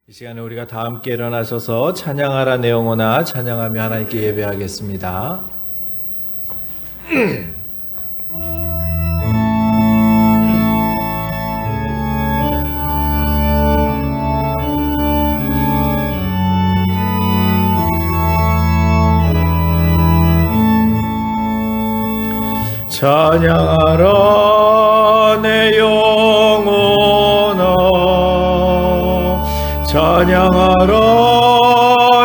이 시간에 우리가 다 함께 일어나셔서 찬양하라 내 영혼아 찬양하며 하나님께 예배하겠습니다. 찬양하라 내 영혼아 찬양하라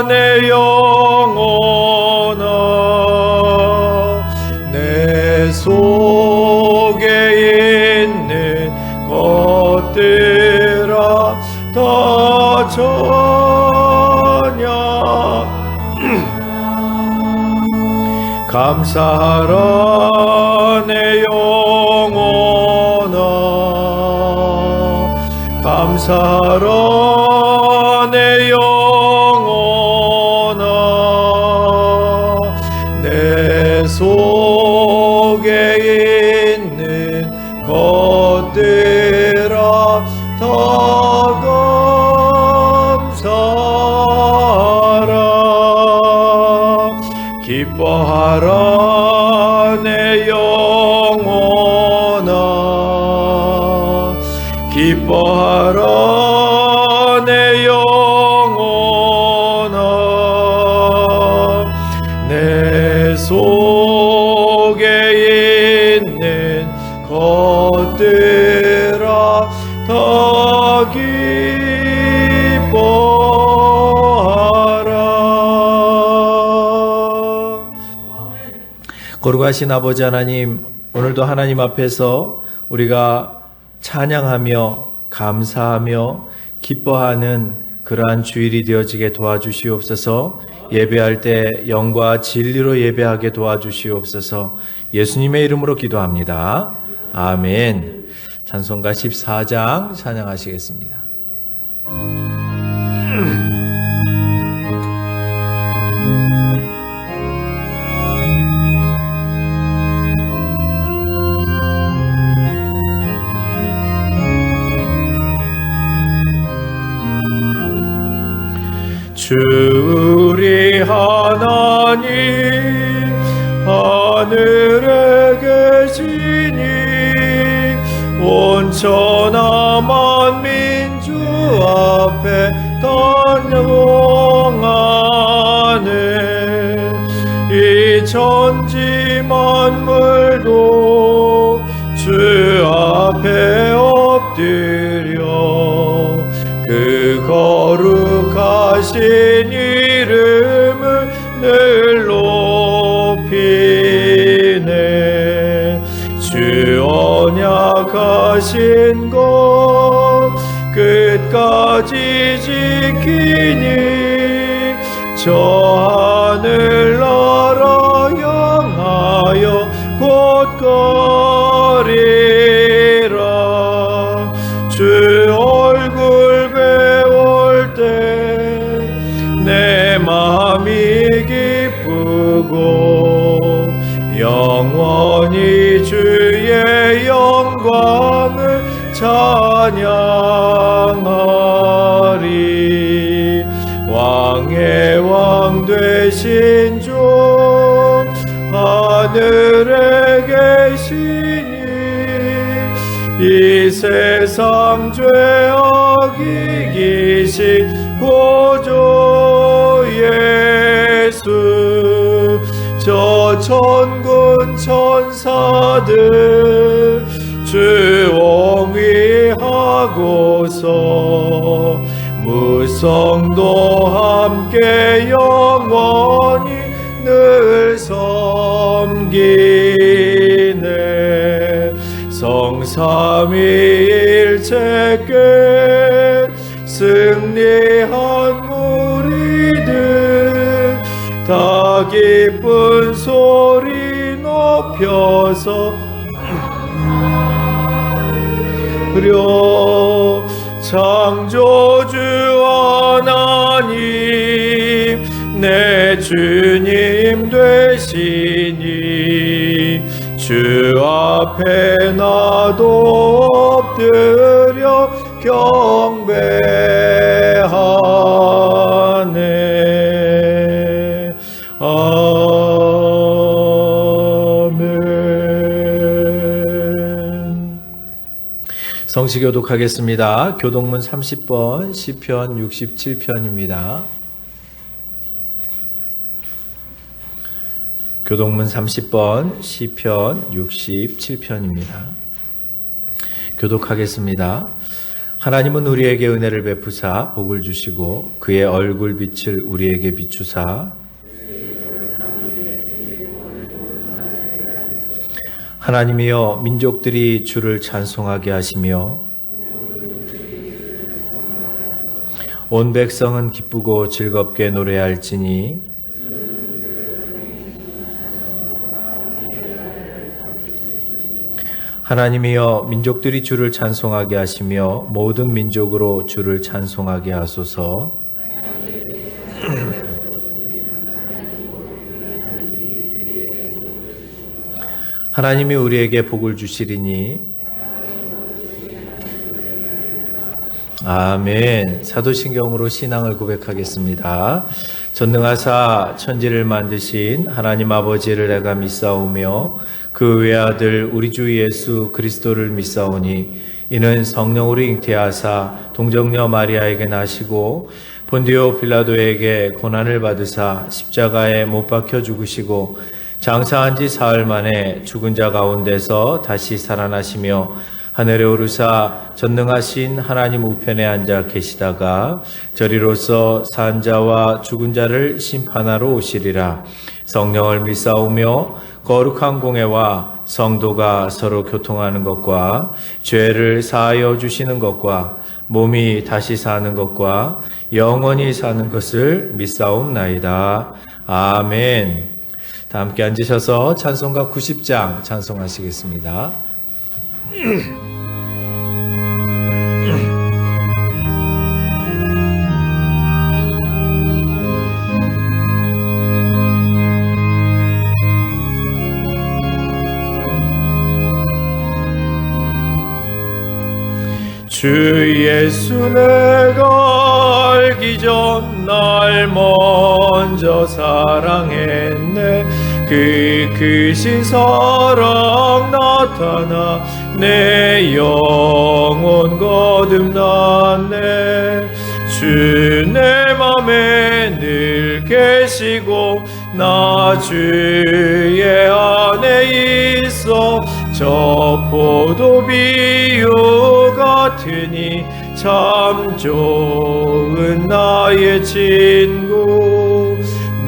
내 영혼아 내 속에 있는 것들아 다 찬양 감사하라 내 영혼아 감사하라 내 영혼아 내 속에 있는 것들아 다 감사하라 기뻐하라 내 영혼아 기뻐하라 내 영혼아 내 속에 있는 것들아 다 기뻐하라. 거룩하신 아버지 하나님, 오늘도 하나님 앞에서 우리가 찬양하며 감사하며 기뻐하는 그러한 주일이 되어지게 도와주시옵소서. 예배할 때 영과 진리로 예배하게 도와주시옵소서. 예수님의 이름으로 기도합니다. 아멘. 찬송가 14장 찬양하시겠습니다. 주 우리 하나님 하늘에 계시니 온천하 만민주 앞에 단영하네 이 천지 만물도 주 앞에 엎드려 그 거룩하신 이름을 늘 높이네 주 언약하신 것 끝까지 지키니 저 하늘나라 향하여 곧 가리라 주 얼굴 배울 때 내 마음이 기쁘고 영원히 주의 영광을 찬양하리 왕의 왕 되신 주 하늘에 계시니 이 세상 죄악 이기신 구주 예수 저 천군 천사들 주 옹위하고서 무성도 함께 영원히 늘 섬기네 성삼위일체께 승리한 우리들 다 기쁜 소리 높여서 창조주 하나님 내 주님 되시니 주 앞에 나도 엎드려 경배하네. 아멘. 성시 교독하겠습니다. 교독문 30번, 시편 67편입니다. 교독문 30번, 시편 67편입니다. 교독하겠습니다. 하나님은 우리에게 은혜를 베푸사 복을 주시고 그의 얼굴빛을 우리에게 비추사 하나님이여 민족들이 주를 찬송하게 하시며 온 백성은 기쁘고 즐겁게 노래할지니 하나님이여 민족들이 주를 찬송하게 하시며 모든 민족으로 주를 찬송하게 하소서. 하나님이 우리에게 복을 주시리니 아멘. 사도신경으로 신앙을 고백하겠습니다. 전능하사 천지를 만드신 하나님 아버지를 내가 믿사오며 그 외아들 우리 주 예수 그리스도를 믿사오니 이는 성령으로 잉태하사 동정녀 마리아에게 나시고 본디오 빌라도에게 고난을 받으사 십자가에 못 박혀 죽으시고 장사한 지 사흘 만에 죽은 자 가운데서 다시 살아나시며 하늘에 오르사 전능하신 하나님 우편에 앉아 계시다가 저리로서 산 자와 죽은 자를 심판하러 오시리라. 성령을 믿사오며 거룩한 공회와 성도가 서로 교통하는 것과 죄를 사하여 주시는 것과 몸이 다시 사는 것과 영원히 사는 것을 믿사옵나이다. 아멘. 다 함께 앉으셔서 찬송가 90장 찬송하시겠습니다. 주 예수 내가 알기 전 날 먼저 사랑했네. 그 크신 사랑 나타나 내 영혼 거듭났네. 주 내 맘에 늘 계시고 나 주의 안에 있어 저 포도 비유 같으니 참 좋은 나의 친구.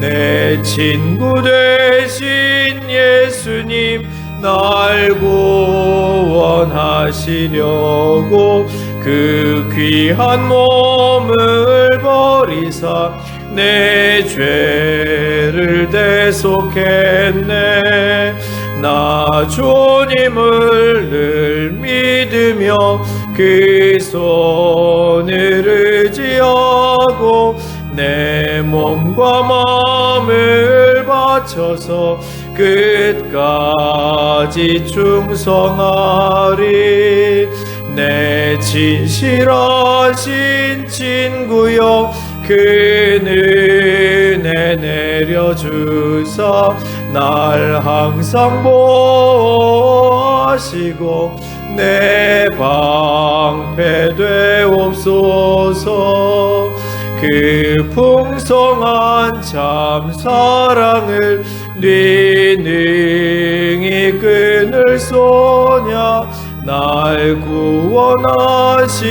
내 친구 되신 예수님 날 구원하시려고 그 귀한 몸을 버리사 내 죄를 대속했네. 나 주님을 늘 믿으며 그 손을 의지하고 내 몸과 마음을 바쳐서 끝까지 충성하리. 내 진실하신 친구여 그 은혜 내려주사 날 항상 보호하시고 내 방패 되옵소서. 그 풍성한 참 사랑을 네 능히 끊을 소냐. 날 구원하신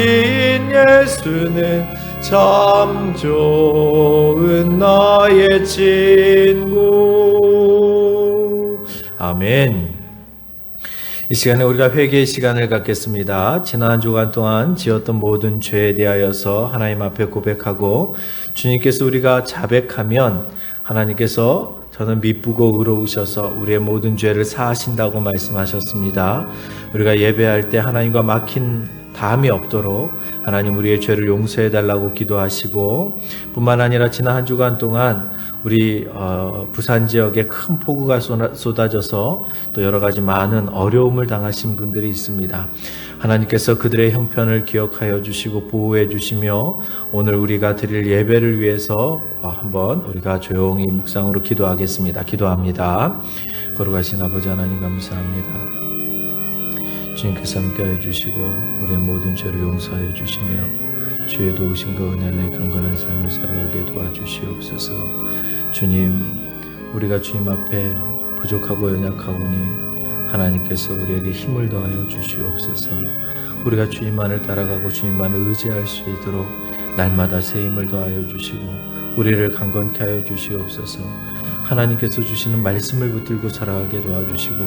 예수는 참 좋은 나의 친구. 아멘. 이 시간에 우리가 회개의 시간을 갖겠습니다. 지난 한 주간 동안 지었던 모든 죄에 대하여서 하나님 앞에 고백하고 주님께서 우리가 자백하면 하나님께서 저는 미쁘고 의로우셔서 우리의 모든 죄를 사하신다고 말씀하셨습니다. 우리가 예배할 때 하나님과 막힌 다함이 없도록 하나님 우리의 죄를 용서해 달라고 기도하시고, 뿐만 아니라 지난 한 주간 동안 우리 부산 지역에 큰 폭우가 쏟아져서 또 여러 가지 많은 어려움을 당하신 분들이 있습니다. 하나님께서 그들의 형편을 기억하여 주시고 보호해 주시며, 오늘 우리가 드릴 예배를 위해서 한번 우리가 조용히 묵상으로 기도하겠습니다. 기도합니다. 거룩하신 아버지 하나님 감사합니다. 주님께서 함께하여 주시고 우리의 모든 죄를 용서하여 주시며 주의 도우심과 은혜 안에 강건한 삶을 살아가게 도와주시옵소서. 주님, 우리가 주님 앞에 부족하고 연약하오니 하나님께서 우리에게 힘을 더하여 주시옵소서. 우리가 주님만을 따라가고 주님만을 의지할 수 있도록 날마다 새 힘을 더하여 주시고 우리를 강건케 하여 주시옵소서. 하나님께서 주시는 말씀을 붙들고 살아가게 도와주시고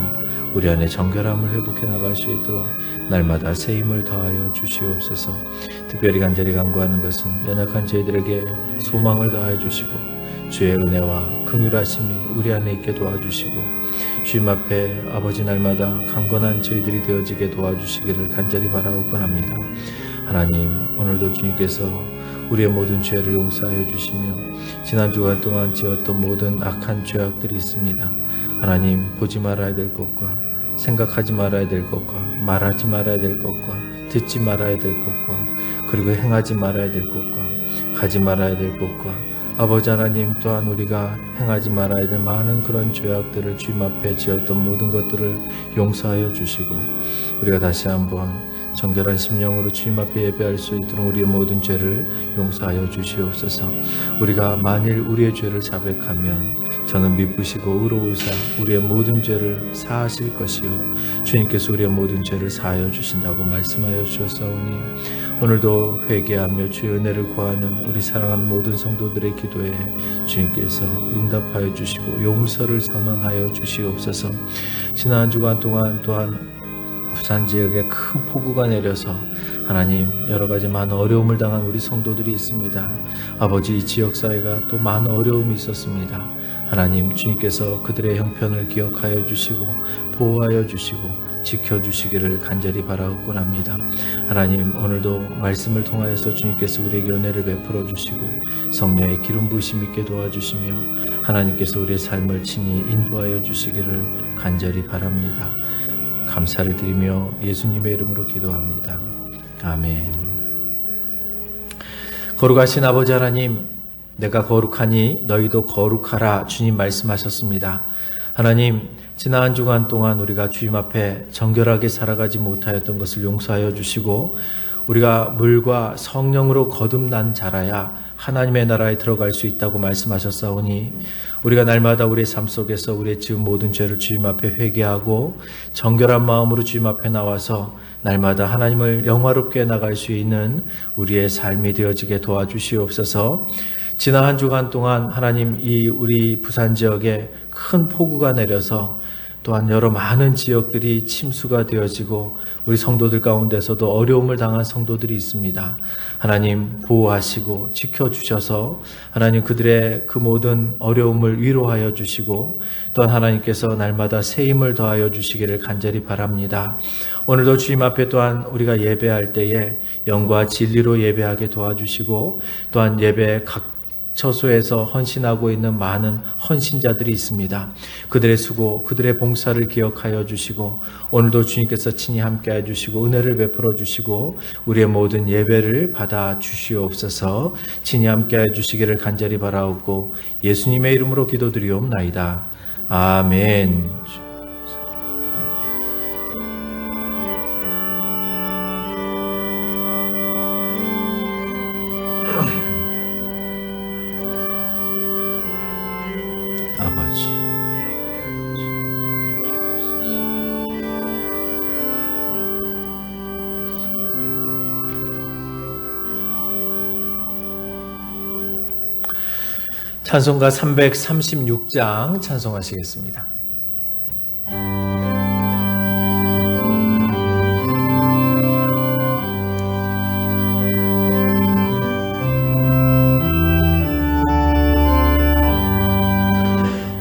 우리 안에 정결함을 회복해 나갈 수 있도록 날마다 새 힘을 더하여 주시옵소서. 특별히 간절히 간구하는 것은 연약한 저희들에게 소망을 더하여 주시고 주의 은혜와 긍휼하심이 우리 안에 있게 도와주시고 주님 앞에 아버지 날마다 강건한 저희들이 되어지게 도와주시기를 간절히 바라옵곤 합니다. 하나님, 오늘도 주님께서 우리의 모든 죄를 용서하여 주시며 지난 주간 동안 지었던 모든 악한 죄악들이 있습니다. 하나님, 보지 말아야 될 것과 생각하지 말아야 될 것과 말하지 말아야 될 것과 듣지 말아야 될 것과 그리고 행하지 말아야 될 것과 가지 말아야 될 것과 아버지 하나님, 또한 우리가 행하지 말아야 될 많은 그런 죄악들을 주님 앞에 지었던 모든 것들을 용서하여 주시고 우리가 다시 한번 정결한 심령으로 주님 앞에 예배할 수 있도록 우리의 모든 죄를 용서하여 주시옵소서. 우리가 만일 우리의 죄를 자백하면 저는 미쁘시고 의로우사 우리의 모든 죄를 사하실 것이요 주님께서 우리의 모든 죄를 사하여 주신다고 말씀하여 주셨사오니 오늘도 회개하며 주의 은혜를 구하는 우리 사랑하는 모든 성도들의 기도에 주님께서 응답하여 주시고 용서를 선언하여 주시옵소서. 지난 한 주간 동안 또한 부산 지역에 큰 폭우가 내려서 하나님 여러 가지 많은 어려움을 당한 우리 성도들이 있습니다. 아버지, 이 지역사회가 또 많은 어려움이 있었습니다. 하나님, 주님께서 그들의 형편을 기억하여 주시고 보호하여 주시고 지켜주시기를 간절히 바라옵곤 합니다. 하나님, 오늘도 말씀을 통하여서 주님께서 우리에게 은혜를 베풀어 주시고 성령의 기름 부으심 있게 도와주시며 하나님께서 우리의 삶을 친히 인도하여 주시기를 간절히 바랍니다. 감사를 드리며 예수님의 이름으로 기도합니다. 아멘. 거룩하신 아버지 하나님, 내가 거룩하니 너희도 거룩하라 주님 말씀하셨습니다. 하나님, 지난 한 주간 동안 우리가 주님 앞에 정결하게 살아가지 못하였던 것을 용서하여 주시고 우리가 물과 성령으로 거듭난 자라야 하나님의 나라에 들어갈 수 있다고 말씀하셨사오니 우리가 날마다 우리의 삶 속에서 우리의 지은 모든 죄를 주님 앞에 회개하고 정결한 마음으로 주님 앞에 나와서 날마다 하나님을 영화롭게 나갈 수 있는 우리의 삶이 되어지게 도와주시옵소서. 지난 한 주간 동안 하나님, 이 우리 부산 지역에 큰 폭우가 내려서 또한 여러 많은 지역들이 침수가 되어지고 우리 성도들 가운데서도 어려움을 당한 성도들이 있습니다. 하나님, 보호하시고 지켜주셔서 하나님 그들의 그 모든 어려움을 위로하여 주시고 또한 하나님께서 날마다 새 힘을 더하여 주시기를 간절히 바랍니다. 오늘도 주님 앞에 또한 우리가 예배할 때에 영과 진리로 예배하게 도와주시고 또한 예배 각 처소에서 헌신하고 있는 많은 헌신자들이 있습니다. 그들의 수고, 그들의 봉사를 기억하여 주시고 오늘도 주님께서 친히 함께해 주시고 은혜를 베풀어 주시고 우리의 모든 예배를 받아 주시옵소서. 친히 함께해 주시기를 간절히 바라옵고 예수님의 이름으로 기도드리옵나이다. 아멘. 아버지, 찬송가 336장 찬송하시겠습니다.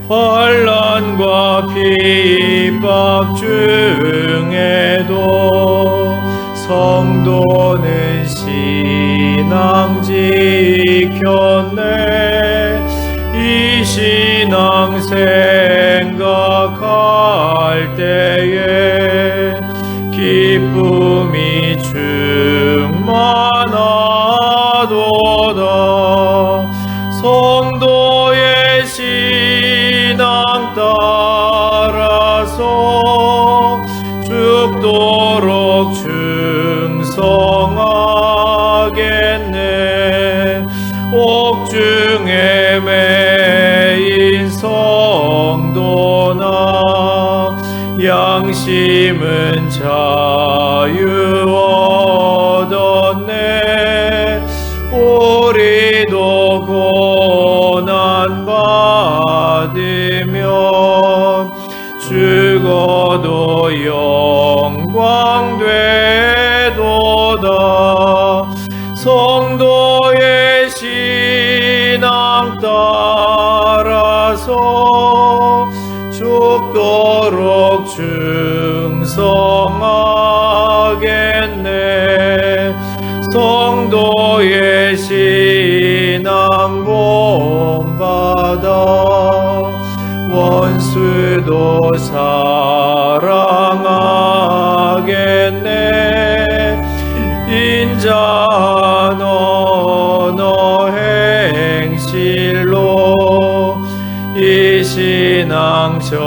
환난과 비박 중에도 성도는 신앙 지켰네. 이 신앙 생각할 때에 기쁨이 충만하도다. 성도의 신앙 따라서 죽도록 충성하겠네. 옥중에 매인 성도나 양심은 자유 얻었네. 우리도 고난 받으면 죽어도 영광 되도다. 성도의 신앙 따라서 죽도록 충성하겠네. 성도의 신앙 본받아 원수도 사랑하겠네. 인자한 언어 행실로 이 신앙 전파하리라.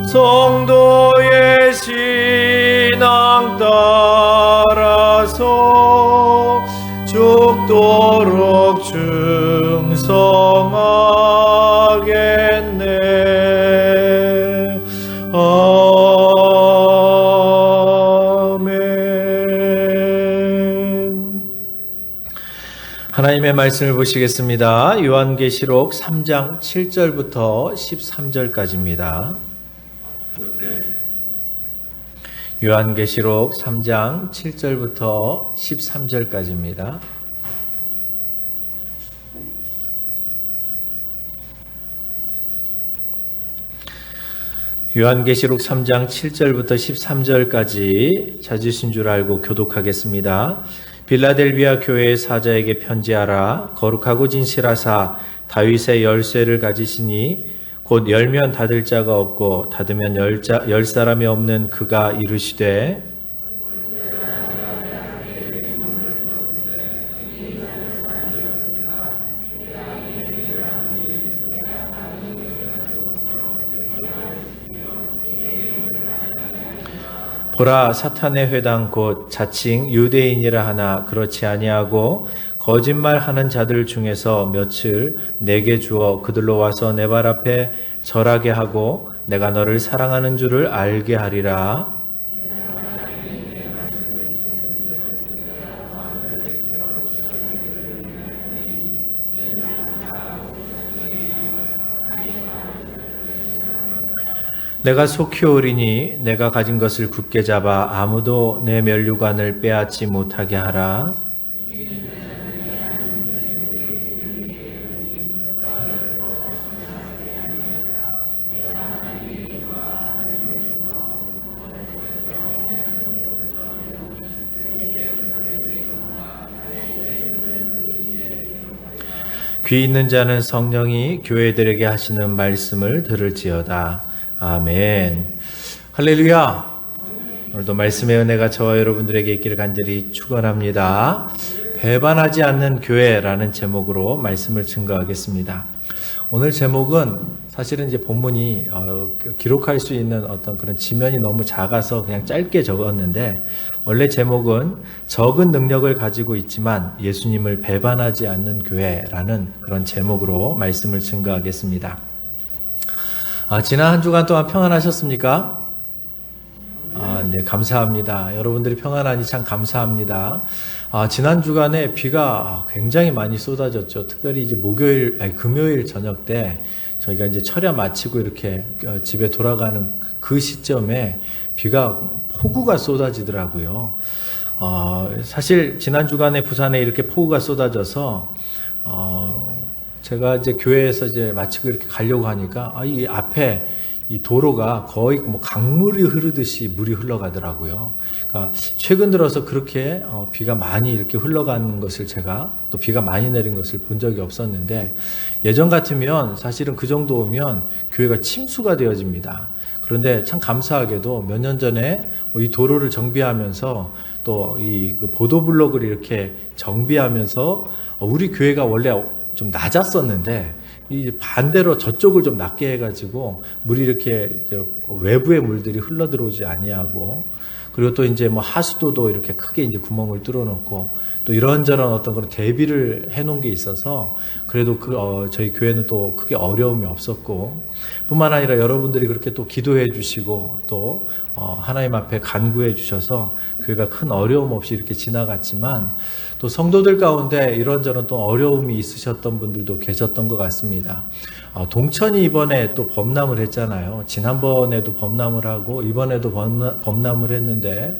성도의 신앙 따라서 죽도록 충성하겠네. 아멘. 하나님의 말씀을 보시겠습니다. 요한계시록 3장 7절부터 13절까지입니다. 요한계시록 3장 7절부터 13절까지입니다. 요한계시록 3장 7절부터 13절까지 찾으신 줄 알고 교독하겠습니다. 빌라델비아 교회의 사자에게 편지하라. 거룩하고 진실하사 다윗의 열쇠를 가지시니 곧 열면 닫을 자가 없고 닫으면 열 사람이 없는 그가 이르시되 보라, 사탄의 회당 곧 자칭 유대인이라 하나 그렇지 아니하고 거짓말하는 자들 중에서 몇을 내게 주어 그들로 와서 내 발 앞에 절하게 하고 내가 너를 사랑하는 줄을 알게 하리라. 내가 속히 오리니 내가 가진 것을 굳게 잡아 아무도 내 면류관을 빼앗지 못하게 하라. 귀 있는 자는 성령이 교회들에게 하시는 말씀을 들을지어다. 아멘. 할렐루야. 오늘도 말씀의 은혜가 저와 여러분들에게 있기를 간절히 축원합니다. 배반하지 않는 교회라는 제목으로 말씀을 증거하겠습니다. 오늘 제목은 사실은 이제 본문이 기록할 수 있는 어떤 그런 지면이 너무 작아서 그냥 짧게 적었는데, 원래 제목은 적은 능력을 가지고 있지만 예수님을 배반하지 않는 교회라는 그런 제목으로 말씀을 증거하겠습니다. 지난 한 주간 동안 평안하셨습니까? 네, 감사합니다. 여러분들이 평안하니 참 감사합니다. 지난 주간에 비가 굉장히 많이 쏟아졌죠. 특별히 이제 금요일 저녁 때 저희가 이제 철야 마치고 이렇게 집에 돌아가는 그 시점에 비가 폭우가 쏟아지더라고요. 사실 지난 주간에 부산에 이렇게 폭우가 쏟아져서 제가 이제 교회에서 이제 마치고 이렇게 가려고 하니까 이 앞에 이 도로가 거의 뭐 강물이 흐르듯이 물이 흘러가더라고요. 그러니까 최근 들어서 그렇게 비가 많이 이렇게 흘러가는 것을 제가 또 비가 많이 내린 것을 본 적이 없었는데, 예전 같으면 사실은 그 정도 오면 교회가 침수가 되어집니다. 그런데 참 감사하게도 몇 년 전에 이 도로를 정비하면서 또 이 보도블록을 이렇게 정비하면서 우리 교회가 원래 좀 낮았었는데 이 반대로 저쪽을 좀 낮게 해가지고 물이 이렇게 외부의 물들이 흘러 들어오지 아니하고, 그리고 또 이제 뭐 하수도도 이렇게 크게 이제 구멍을 뚫어놓고 또 이런저런 어떤 그런 대비를 해놓은 게 있어서 그래도 저희 교회는 또 크게 어려움이 없었고, 뿐만 아니라 여러분들이 그렇게 또 기도해 주시고 또 하나님 앞에 간구해 주셔서 교회가 큰 어려움 없이 이렇게 지나갔지만, 또 성도들 가운데 이런저런 또 어려움이 있으셨던 분들도 계셨던 것 같습니다. 동천이 이번에 또 범람을 했잖아요. 지난번에도 범람을 하고 이번에도 범람을 했는데,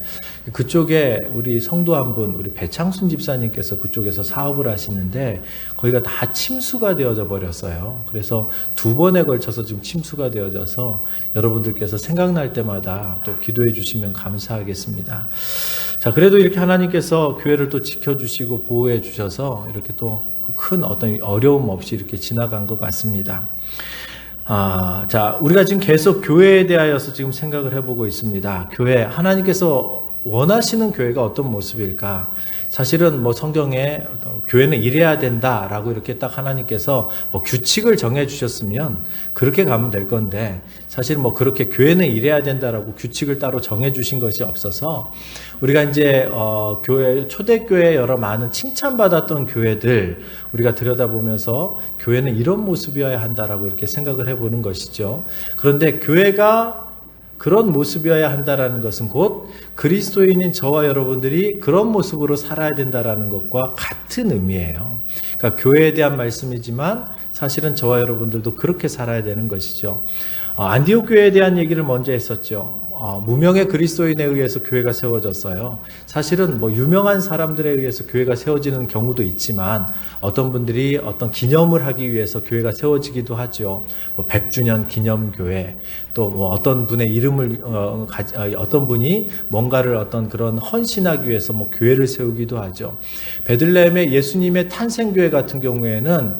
그쪽에 우리 성도 한 분, 우리 배창순 집사님께서 그쪽에서 사업을 하시는데 거기가 다 침수가 되어져 버렸어요. 그래서 2번에 걸쳐서 지금 침수가 되어져서 여러분들께서 생각날 때마다 또 기도해 주시면 감사하겠습니다. 자, 그래도 이렇게 하나님께서 교회를 또 지켜주시고 보호해 주셔서 이렇게 또 큰 어떤 어려움 없이 이렇게 지나간 것 같습니다. 자, 우리가 지금 계속 교회에 대하여서 지금 생각을 해보고 있습니다. 교회, 하나님께서 원하시는 교회가 어떤 모습일까? 사실은 뭐 성경에 교회는 이래야 된다라고 이렇게 딱 하나님께서 뭐 규칙을 정해 주셨으면 그렇게 가면 될 건데, 사실 뭐 그렇게 교회는 이래야 된다라고 규칙을 따로 정해 주신 것이 없어서 우리가 이제 교회, 초대교회 여러 많은 칭찬받았던 교회들 우리가 들여다보면서 교회는 이런 모습이어야 한다라고 이렇게 생각을 해보는 것이죠. 그런데 교회가 그런 모습이어야 한다라는 것은 곧 그리스도인인 저와 여러분들이 그런 모습으로 살아야 된다라는 것과 같은 의미예요. 그러니까 교회에 대한 말씀이지만 사실은 저와 여러분들도 그렇게 살아야 되는 것이죠. 안디옥 교회에 대한 얘기를 먼저 했었죠. 무명의 그리스도인에 의해서 교회가 세워졌어요. 사실은 뭐 유명한 사람들에 의해서 교회가 세워지는 경우도 있지만 어떤 분들이 어떤 기념을 하기 위해서 교회가 세워지기도 하죠. 뭐 100주년 기념교회, 또 뭐 어떤 분의 이름을 어떤 분이 뭔가를 어떤 그런 헌신하기 위해서 뭐 교회를 세우기도 하죠. 베들레헴의 예수님의 탄생교회 같은 경우에는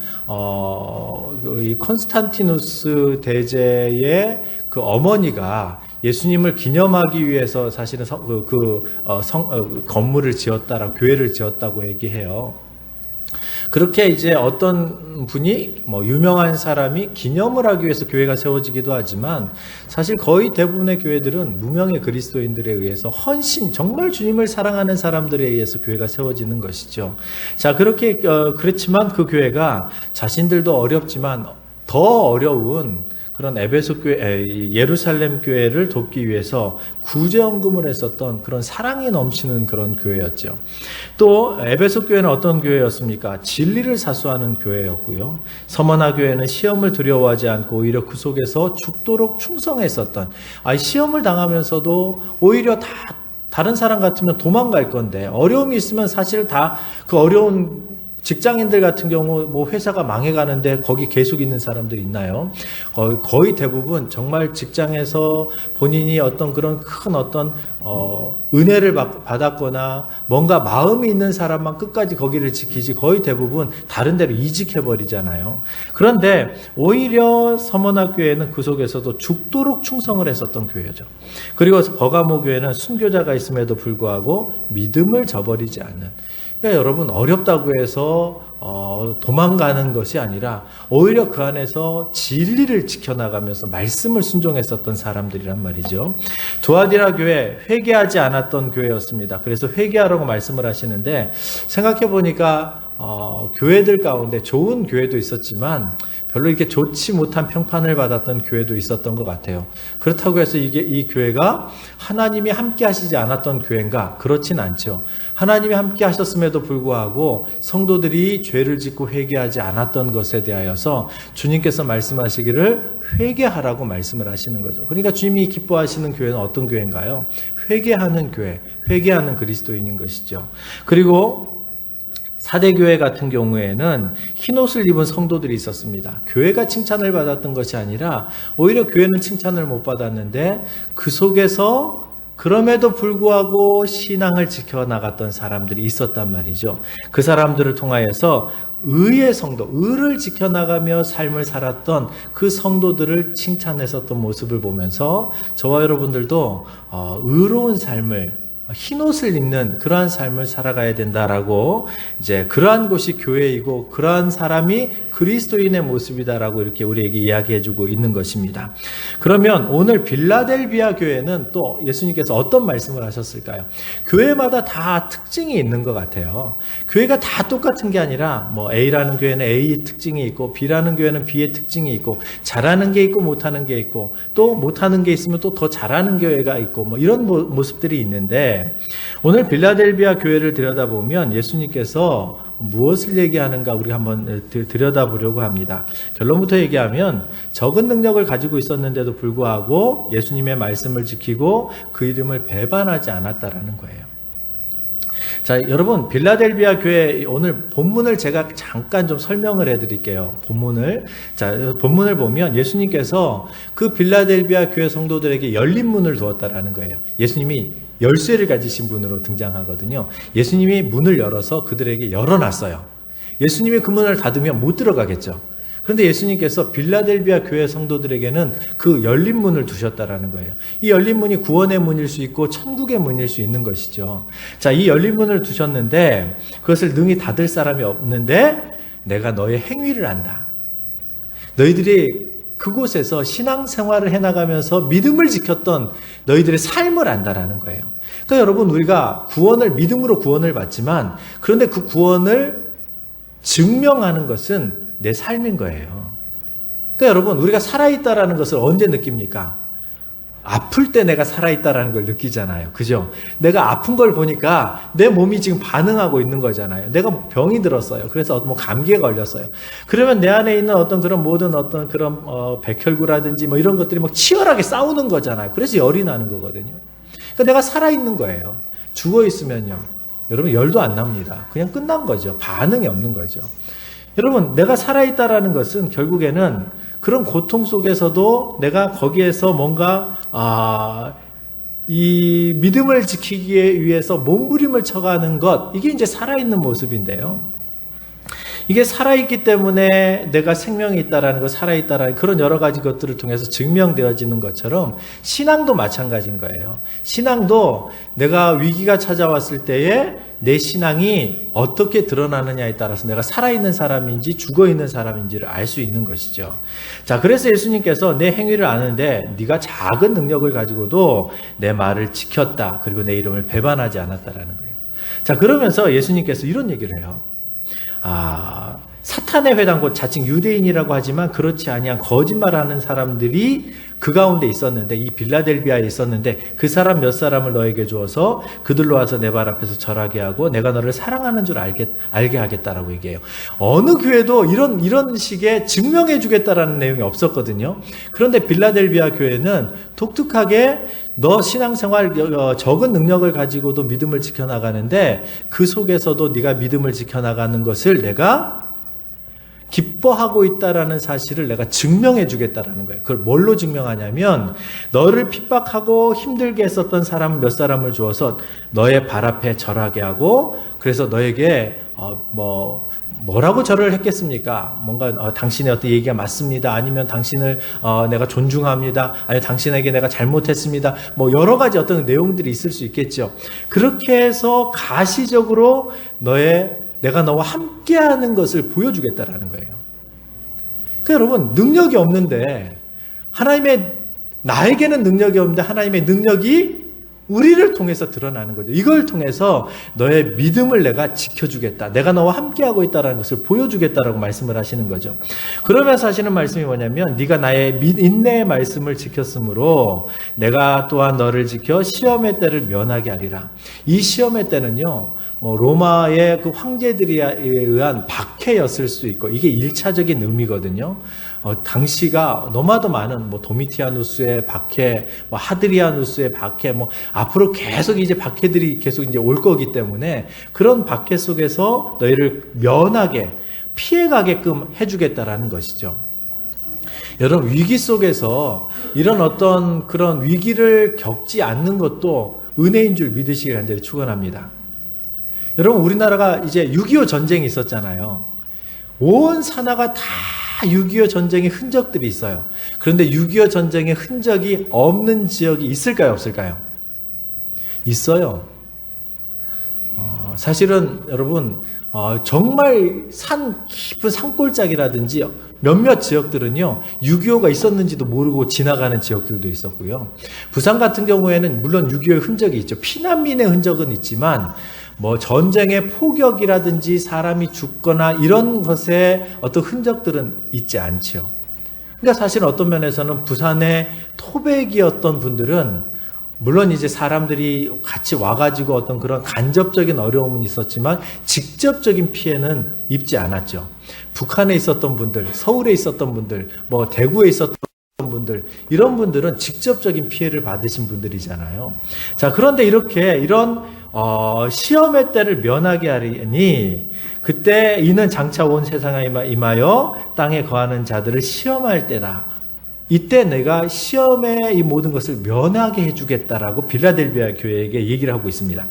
이 콘스탄티누스 대제의 그 어머니가 예수님을 기념하기 위해서 사실은 건물을 지었다라고, 교회를 지었다고 얘기해요. 그렇게 이제 어떤 분이 뭐 유명한 사람이 기념을 하기 위해서 교회가 세워지기도 하지만, 사실 거의 대부분의 교회들은 무명의 그리스도인들에 의해서 헌신, 정말 주님을 사랑하는 사람들에 의해서 교회가 세워지는 것이죠. 자, 그렇게 그렇지만 그 교회가 자신들도 어렵지만 더 어려운 그런 에베소 교회, 예루살렘 교회를 돕기 위해서 구제헌금을 했었던 그런 사랑이 넘치는 그런 교회였죠. 또 에베소 교회는 어떤 교회였습니까? 진리를 사수하는 교회였고요. 서머나 교회는 시험을 두려워하지 않고 오히려 그 속에서 죽도록 충성했었던, 시험을 당하면서도 오히려 다른 사람 같으면 도망갈 건데, 어려움이 있으면 사실 다 그 어려운, 직장인들 같은 경우 뭐 회사가 망해가는데 거기 계속 있는 사람들 있나요? 거의 대부분 정말 직장에서 본인이 어떤 그런 큰 어떤 은혜를 받았거나 뭔가 마음이 있는 사람만 끝까지 거기를 지키지, 거의 대부분 다른 데로 이직해버리잖아요. 그런데 오히려 서머나 교회는 그 속에서도 죽도록 충성을 했었던 교회죠. 그리고 버가모 교회는 순교자가 있음에도 불구하고 믿음을 저버리지 않는, 그러니까 여러분, 어렵다고 해서 도망가는 것이 아니라 오히려 그 안에서 진리를 지켜나가면서 말씀을 순종했었던 사람들이란 말이죠. 두아디라 교회, 회개하지 않았던 교회였습니다. 그래서 회개하라고 말씀을 하시는데, 생각해 보니까 교회들 가운데 좋은 교회도 있었지만 별로 이렇게 좋지 못한 평판을 받았던 교회도 있었던 것 같아요. 그렇다고 해서 이 교회가 하나님이 함께 하시지 않았던 교회인가? 그렇진 않죠. 하나님이 함께 하셨음에도 불구하고 성도들이 죄를 짓고 회개하지 않았던 것에 대하여서 주님께서 말씀하시기를 회개하라고 말씀을 하시는 거죠. 그러니까 주님이 기뻐하시는 교회는 어떤 교회인가요? 회개하는 교회, 회개하는 그리스도인인 것이죠. 그리고 사대교회 같은 경우에는 흰옷을 입은 성도들이 있었습니다. 교회가 칭찬을 받았던 것이 아니라 오히려 교회는 칭찬을 못 받았는데 그 속에서 그럼에도 불구하고 신앙을 지켜나갔던 사람들이 있었단 말이죠. 그 사람들을 통하여서 의의 성도, 의를 지켜나가며 삶을 살았던 그 성도들을 칭찬했었던 모습을 보면서 저와 여러분들도 의로운 삶을, 흰옷을 입는 그러한 삶을 살아가야 된다라고, 이제 그러한 곳이 교회이고 그러한 사람이 그리스도인의 모습이다라고 이렇게 우리에게 이야기해주고 있는 것입니다. 그러면 오늘 빌라델비아 교회는 또 예수님께서 어떤 말씀을 하셨을까요? 교회마다 다 특징이 있는 것 같아요. 교회가 다 똑같은 게 아니라 뭐 A라는 교회는 A의 특징이 있고 B라는 교회는 B의 특징이 있고 잘하는 게 있고 못하는 게 있고 또 못하는 게 있으면 또 더 잘하는 교회가 있고 뭐 이런 모습들이 있는데, 오늘 빌라델비아 교회를 들여다보면 예수님께서 무엇을 얘기하는가 우리가 한번 들여다보려고 합니다. 결론부터 얘기하면 적은 능력을 가지고 있었는데도 불구하고 예수님의 말씀을 지키고 그 이름을 배반하지 않았다라는 거예요. 자, 여러분, 빌라델비아 교회 오늘 본문을 제가 잠깐 좀 설명을 해드릴게요. 본문을 보면 예수님께서 그 빌라델비아 교회 성도들에게 열린 문을 두었다라는 거예요. 예수님이 열쇠를 가지신 분으로 등장하거든요. 예수님이 문을 열어서 그들에게 열어놨어요. 예수님이 그 문을 닫으면 못 들어가겠죠. 그런데 예수님께서 빌라델비아 교회 성도들에게는 그 열린 문을 두셨다라는 거예요. 이 열린 문이 구원의 문일 수 있고 천국의 문일 수 있는 것이죠. 자, 이 열린 문을 두셨는데 그것을 능히 닫을 사람이 없는데 내가 너의 행위를 안다. 너희들이 그곳에서 신앙생활을 해나가면서 믿음을 지켰던 너희들의 삶을 안다라는 거예요. 그러니까 여러분, 우리가 믿음으로 구원을 받지만 그런데 그 구원을 증명하는 것은 내 삶인 거예요. 그러니까 여러분, 우리가 살아있다라는 것을 언제 느낍니까? 아플 때 내가 살아있다라는 걸 느끼잖아요. 그죠? 내가 아픈 걸 보니까 내 몸이 지금 반응하고 있는 거잖아요. 내가 병이 들었어요. 그래서 뭐 감기에 걸렸어요. 그러면 내 안에 있는 어떤 그런 모든 어떤 그런 백혈구라든지 뭐 이런 것들이 막 치열하게 싸우는 거잖아요. 그래서 열이 나는 거거든요. 그러니까 내가 살아있는 거예요. 죽어 있으면요, 여러분, 열도 안 납니다. 그냥 끝난 거죠. 반응이 없는 거죠. 여러분, 내가 살아있다라는 것은 결국에는 그런 고통 속에서도 내가 거기에서 뭔가 이 믿음을 지키기 위해서 몸부림을 쳐가는 것, 이게 이제 살아있는 모습인데요. 이게 살아있기 때문에 내가 생명이 있다라는 것, 살아있다라는 그런 여러 가지 것들을 통해서 증명되어지는 것처럼 신앙도 마찬가지인 거예요. 신앙도 내가 위기가 찾아왔을 때에 내 신앙이 어떻게 드러나느냐에 따라서 내가 살아있는 사람인지 죽어있는 사람인지를 알 수 있는 것이죠. 자, 그래서 예수님께서 내 행위를 아는데 네가 작은 능력을 가지고도 내 말을 지켰다. 그리고 내 이름을 배반하지 않았다라는 거예요. 자, 그러면서 예수님께서 이런 얘기를 해요. 사탄의 회당, 곧 자칭 유대인이라고 하지만 그렇지 아니한 거짓말하는 사람들이 그 가운데 있었는데, 이 빌라델비아에 있었는데 그 사람 몇 사람을 너에게 주어서 그들로 와서 내 발 앞에서 절하게 하고 내가 너를 사랑하는 줄 알게 하겠다라고 얘기해요. 어느 교회도 이런 식의 증명해 주겠다라는 내용이 없었거든요. 그런데 빌라델비아 교회는 독특하게 너 신앙생활 적은 능력을 가지고도 믿음을 지켜나가는데 그 속에서도 네가 믿음을 지켜나가는 것을 내가 기뻐하고 있다라는 사실을 내가 증명해 주겠다라는 거예요. 그걸 뭘로 증명하냐면, 너를 핍박하고 힘들게 했었던 사람 몇 사람을 주어서 너의 발 앞에 절하게 하고, 그래서 너에게 뭐라고 절을 했겠습니까? 뭔가 당신의 어떤 얘기가 맞습니다. 아니면 당신을 내가 존중합니다. 아니면 당신에게 내가 잘못했습니다. 뭐 여러 가지 어떤 내용들이 있을 수 있겠죠. 그렇게 해서 가시적으로 내가 너와 함께하는 것을 보여주겠다라는 거예요. 그러니까 여러분, 능력이 없는데 나에게는 능력이 없는데 하나님의 능력이 우리를 통해서 드러나는 거죠. 이걸 통해서 너의 믿음을 내가 지켜주겠다. 내가 너와 함께하고 있다는 것을 보여주겠다라고 말씀을 하시는 거죠. 그러면서 하시는 말씀이 뭐냐면, 네가 나의 인내의 말씀을 지켰으므로 내가 또한 너를 지켜 시험의 때를 면하게 하리라. 이 시험의 때는요, 로마의 그 황제들에 의한 박해 박해였을 수 있고, 이게 1차적인 의미거든요. 당시가 너무나도 많은 도미티아누스의 박해, 하드리아누스의 박해, 앞으로 계속 이제 박해들이 계속 이제 올 거기 때문에 그런 박해 속에서 너희를 면하게 피해가게끔 해주겠다라는 것이죠. 여러분, 위기 속에서 이런 어떤 그런 위기를 겪지 않는 것도 은혜인 줄 믿으시길 간절히 축원합니다. 여러분, 우리나라가 이제 6.25 전쟁이 있었잖아요. 온 산하가 다 6.25 전쟁의 흔적들이 있어요. 그런데 6.25 전쟁의 흔적이 없는 지역이 있을까요, 없을까요? 있어요. 사실은 여러분, 정말 깊은 산골짜기라든지 몇몇 지역들은요, 6.25가 있었는지도 모르고 지나가는 지역들도 있었고요. 부산 같은 경우에는 물론 6.25의 흔적이 있죠. 피난민의 흔적은 있지만, 전쟁의 포격이라든지 사람이 죽거나 이런 것의 어떤 흔적들은 있지 않죠. 그러니까 사실 어떤 면에서는 부산의 토백이었던 분들은 물론 이제 사람들이 같이 와가지고 어떤 그런 간접적인 어려움은 있었지만 직접적인 피해는 입지 않았죠. 북한에 있었던 분들, 서울에 있었던 분들, 대구에 있었던 분들, 이런 분들은 직접적인 피해를 받으신 분들이잖아요. 자, 그런데 이런 시험의 때를 면하게 하리니 그때 이는 장차 온 세상에 임하여 땅에 거하는 자들을 시험할 때다. 이때 내가 시험의 이 모든 것을 면하게 해주겠다라고 빌라델비아 교회에게 얘기를 하고 있습니다.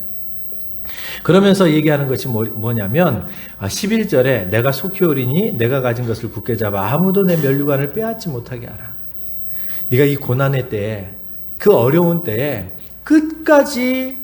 그러면서 얘기하는 것이 뭐냐면 11절에 내가 속히 오리니 내가 가진 것을 굳게 잡아 아무도 내 면류관을 빼앗지 못하게 하라. 네가 이 고난의 때에, 그 어려운 때에 끝까지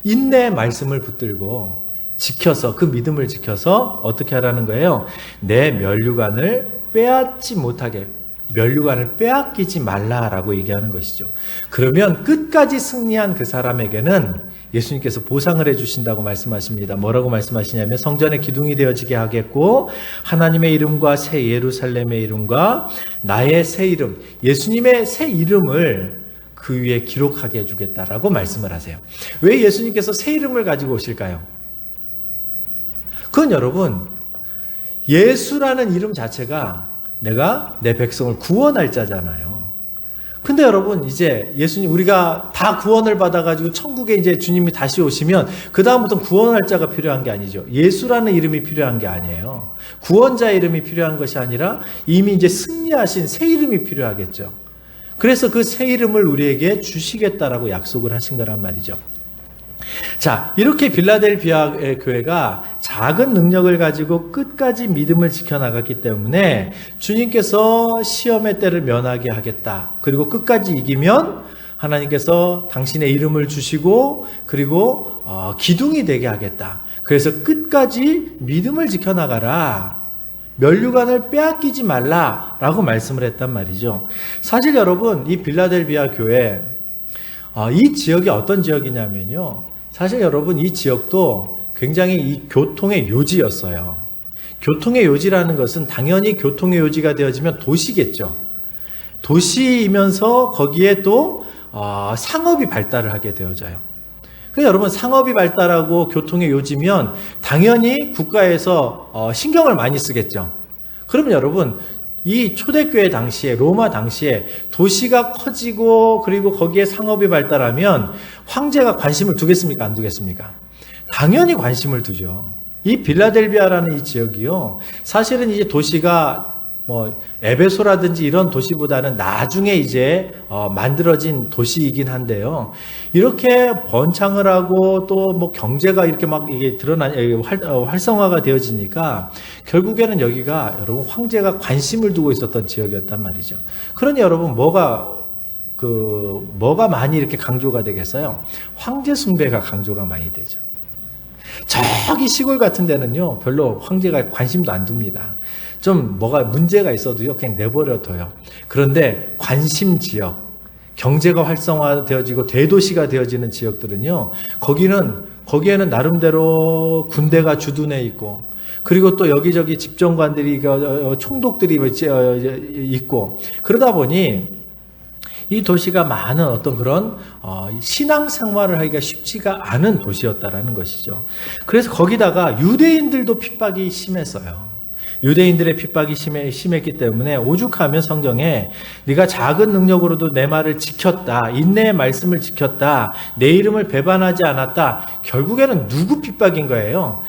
인내의 말씀을 붙들고 지켜서, 그 믿음을 지켜서 어떻게 하라는 거예요? 내 면류관을 빼앗지 못하게, 면류관을 빼앗기지 말라라고 얘기하는 것이죠. 그러면 끝까지 승리한 그 사람에게는 예수님께서 보상을 해주신다고 말씀하십니다. 뭐라고 말씀하시냐면 성전의 기둥이 되어지게 하겠고 하나님의 이름과 새 예루살렘의 이름과 나의 새 이름, 예수님의 새 이름을 그 위에 기록하게 해주겠다라고 말씀을 하세요. 왜 예수님께서 새 이름을 가지고 오실까요? 그건 여러분, 예수라는 이름 자체가 내가 내 백성을 구원할 자잖아요. 근데 여러분, 이제 예수님, 우리가 다 구원을 받아가지고 천국에 이제 주님이 다시 오시면 그다음부터는 구원할 자가 필요한 게 아니죠. 예수라는 이름이 필요한 게 아니에요. 구원자 이름이 필요한 것이 아니라 이미 이제 승리하신 새 이름이 필요하겠죠. 그래서 그 새 이름을 우리에게 주시겠다라고 약속을 하신 거란 말이죠. 자, 이렇게 빌라델비아 교회가 작은 능력을 가지고 끝까지 믿음을 지켜나갔기 때문에 주님께서 시험의 때를 면하게 하겠다. 그리고 끝까지 이기면 하나님께서 당신의 이름을 주시고 그리고 기둥이 되게 하겠다. 그래서 끝까지 믿음을 지켜나가라. 면류관을 빼앗기지 말라라고 말씀을 했단 말이죠. 사실 여러분, 이 빌라델비아 교회, 이 지역이 어떤 지역이냐면요. 사실 여러분, 이 지역도 굉장히 이 교통의 요지였어요. 교통의 요지라는 것은 당연히 교통의 요지가 되어지면 도시겠죠. 도시이면서 거기에 또 상업이 발달을 하게 되어져요. 그러니까 여러분, 상업이 발달하고 교통의 요지면 당연히 국가에서 신경을 많이 쓰겠죠. 그러면 여러분, 이 초대교회 당시에, 로마 당시에 도시가 커지고 그리고 거기에 상업이 발달하면 황제가 관심을 두겠습니까? 안 두겠습니까? 당연히 관심을 두죠. 이 빌라델비아라는 이 지역이요, 사실은 이제 도시가 에베소라든지 이런 도시보다는 나중에 이제 만들어진 도시이긴 한데요. 이렇게 번창을 하고 또 경제가 이렇게 막 이게 활성화가 되어지니까 결국에는 여기가 여러분 황제가 관심을 두고 있었던 지역이었단 말이죠. 그러니 여러분 뭐가 많이 이렇게 강조가 되겠어요? 황제 숭배가 강조가 많이 되죠. 저기 시골 같은 데는요, 별로 황제가 관심도 안 둡니다. 좀 뭐가 문제가 있어도요, 그냥 내버려둬요. 그런데 관심 지역, 경제가 활성화되어지고 대도시가 되어지는 지역들은요, 거기에는 나름대로 군대가 주둔해 있고, 그리고 또 여기저기 집정관들이, 총독들이 있고, 그러다 보니 이 도시가 많은 어떤 그런 신앙생활을 하기가 쉽지가 않은 도시였다라는 것이죠. 그래서 거기다가 유대인들도 핍박이 심했어요. 유대인들의 핍박이 심했기 때문에 오죽하면 성경에 네가 작은 능력으로도 내 말을 지켰다, 인내의 말씀을 지켰다, 내 이름을 배반하지 않았다. 결국에는 누구 핍박인 거예요?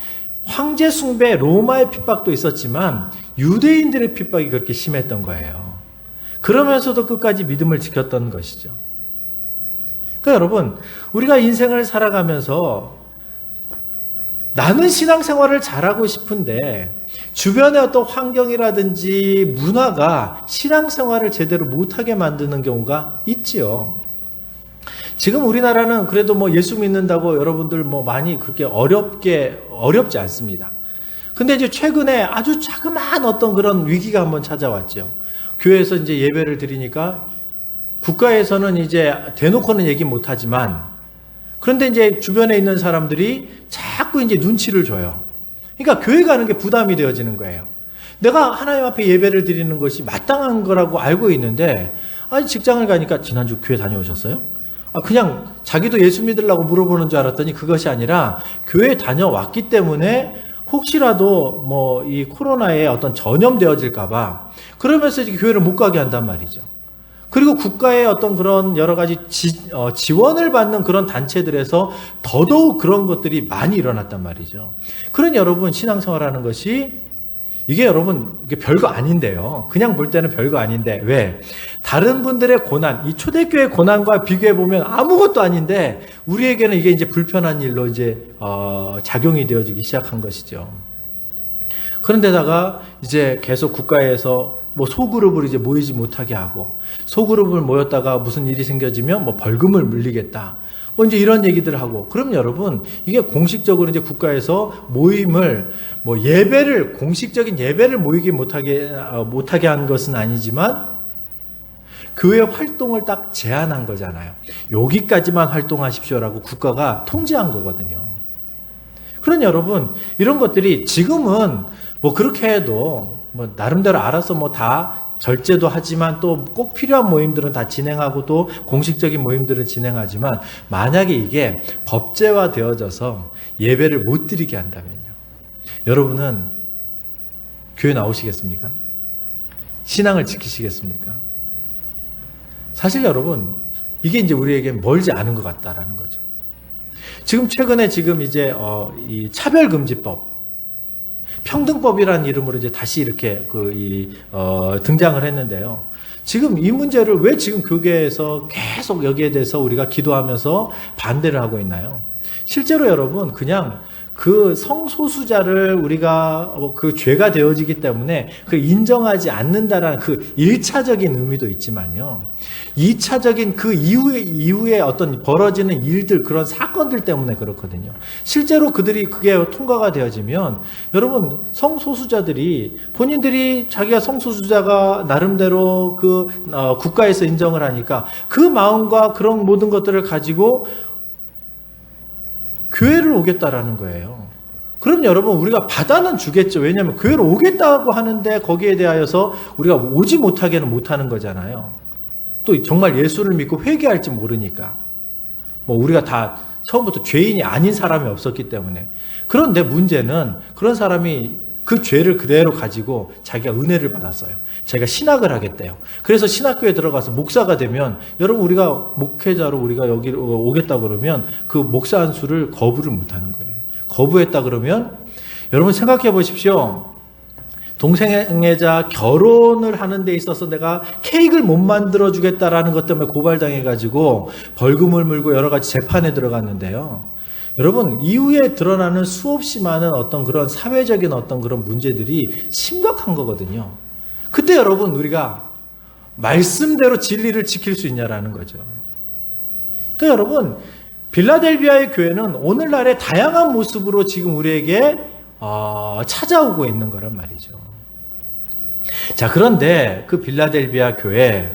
황제 숭배 로마의 핍박도 있었지만 유대인들의 핍박이 그렇게 심했던 거예요. 그러면서도 끝까지 믿음을 지켰던 것이죠. 그러니까 여러분, 우리가 인생을 살아가면서 나는 신앙생활을 잘하고 싶은데 주변의 어떤 환경이라든지 문화가 신앙생활을 제대로 못하게 만드는 경우가 있지요. 지금 우리나라는 그래도 뭐 예수 믿는다고 여러분들 뭐 많이 그렇게 어렵지 않습니다. 근데 이제 최근에 아주 자그마한 어떤 그런 위기가 한번 찾아왔죠. 교회에서 이제 예배를 드리니까 국가에서는 이제 대놓고는 얘기 못 하지만 그런데 이제 주변에 있는 사람들이 자꾸 이제 눈치를 줘요. 그러니까 교회 가는 게 부담이 되어지는 거예요. 내가 하나님 앞에 예배를 드리는 것이 마땅한 거라고 알고 있는데, 아니, 직장을 가니까 지난주 교회 다녀오셨어요? 그냥 자기도 예수 믿으려고 물어보는 줄 알았더니 그것이 아니라 교회 다녀왔기 때문에 혹시라도 뭐 이 코로나에 어떤 전염되어질까봐 그러면서 이제 교회를 못 가게 한단 말이죠. 그리고 국가의 어떤 그런 여러 가지 지원을 받는 그런 단체들에서 더더욱 그런 것들이 많이 일어났단 말이죠. 그러니 여러분, 신앙생활하는 것이 이게 여러분 이게 별거 아닌데요. 그냥 볼 때는 별거 아닌데 왜? 다른 분들의 고난, 이 초대교회 고난과 비교해 보면 아무것도 아닌데 우리에게는 이게 이제 불편한 일로 이제 작용이 되어지기 시작한 것이죠. 그런데다가 이제 계속 국가에서 뭐 소그룹을 이제 모이지 못하게 하고 소그룹을 모였다가 무슨 일이 생겨지면 뭐 벌금을 물리겠다. 뭐 이제 이런 얘기들을 하고 그럼 여러분 이게 공식적으로 이제 국가에서 모임을 뭐 예배를 공식적인 예배를 모이게 못하게 한 것은 아니지만 교회 활동을 딱 제한한 거잖아요. 여기까지만 활동하십시오라고 국가가 통제한 거거든요. 그러니 여러분 이런 것들이 지금은 뭐 그렇게 해도 뭐 나름대로 알아서 뭐 다 절제도 하지만 또 꼭 필요한 모임들은 다 진행하고 또 공식적인 모임들은 진행하지만 만약에 이게 법제화 되어져서 예배를 못 드리게 한다면요. 여러분은 교회 나오시겠습니까? 신앙을 지키시겠습니까? 사실 여러분 이게 이제 우리에게 멀지 않은 것 같다라는 거죠. 지금 최근에 이제 이 차별금지법 평등법이라는 이름으로 이제 다시 이렇게 등장을 했는데요. 지금 이 문제를 왜 지금 교계에서 계속 여기에 대해서 우리가 기도하면서 반대를 하고 있나요? 실제로 여러분 그냥 그 성소수자를 우리가 그 죄가 되어지기 때문에 그 인정하지 않는다라는 그 1차적인 의미도 있지만요. 2차적인 그 이후에 어떤 벌어지는 일들, 그런 사건들 때문에 그렇거든요. 실제로 그게 통과가 되어지면 여러분 성소수자들이 본인들이 자기가 성소수자가 나름대로 국가에서 인정을 하니까 그 마음과 그런 모든 것들을 가지고 교회를 오겠다라는 거예요. 그럼 여러분 우리가 받아는 주겠죠. 왜냐하면 교회를 오겠다고 하는데 거기에 대하여서 우리가 오지 못하게는 못하는 거잖아요. 또 정말 예수를 믿고 회개할지 모르니까. 뭐 우리가 다 처음부터 죄인이 아닌 사람이 없었기 때문에. 그런데 문제는 그런 사람이 그 죄를 그대로 가지고 자기가 은혜를 받았어요. 자기가 신학을 하겠대요. 그래서 신학교에 들어가서 목사가 되면 여러분 우리가 목회자로 우리가 여기 오겠다 그러면 그 목사 한 수를 거부를 못하는 거예요. 거부했다 그러면 여러분 생각해 보십시오. 동성애자 결혼을 하는 데 있어서 내가 케이크를 못 만들어 주겠다라는 것 때문에 고발당해 가지고 벌금을 물고 여러 가지 재판에 들어갔는데요. 여러분 이후에 드러나는 수없이 많은 어떤 그런 사회적인 어떤 그런 문제들이 심각한 거거든요. 그때 여러분 우리가 말씀대로 진리를 지킬 수 있냐라는 거죠. 그러니까 여러분 빌라델비아의 교회는 오늘날의 다양한 모습으로 지금 우리에게 찾아오고 있는 거란 말이죠. 자, 그런데 그 빌라델비아 교회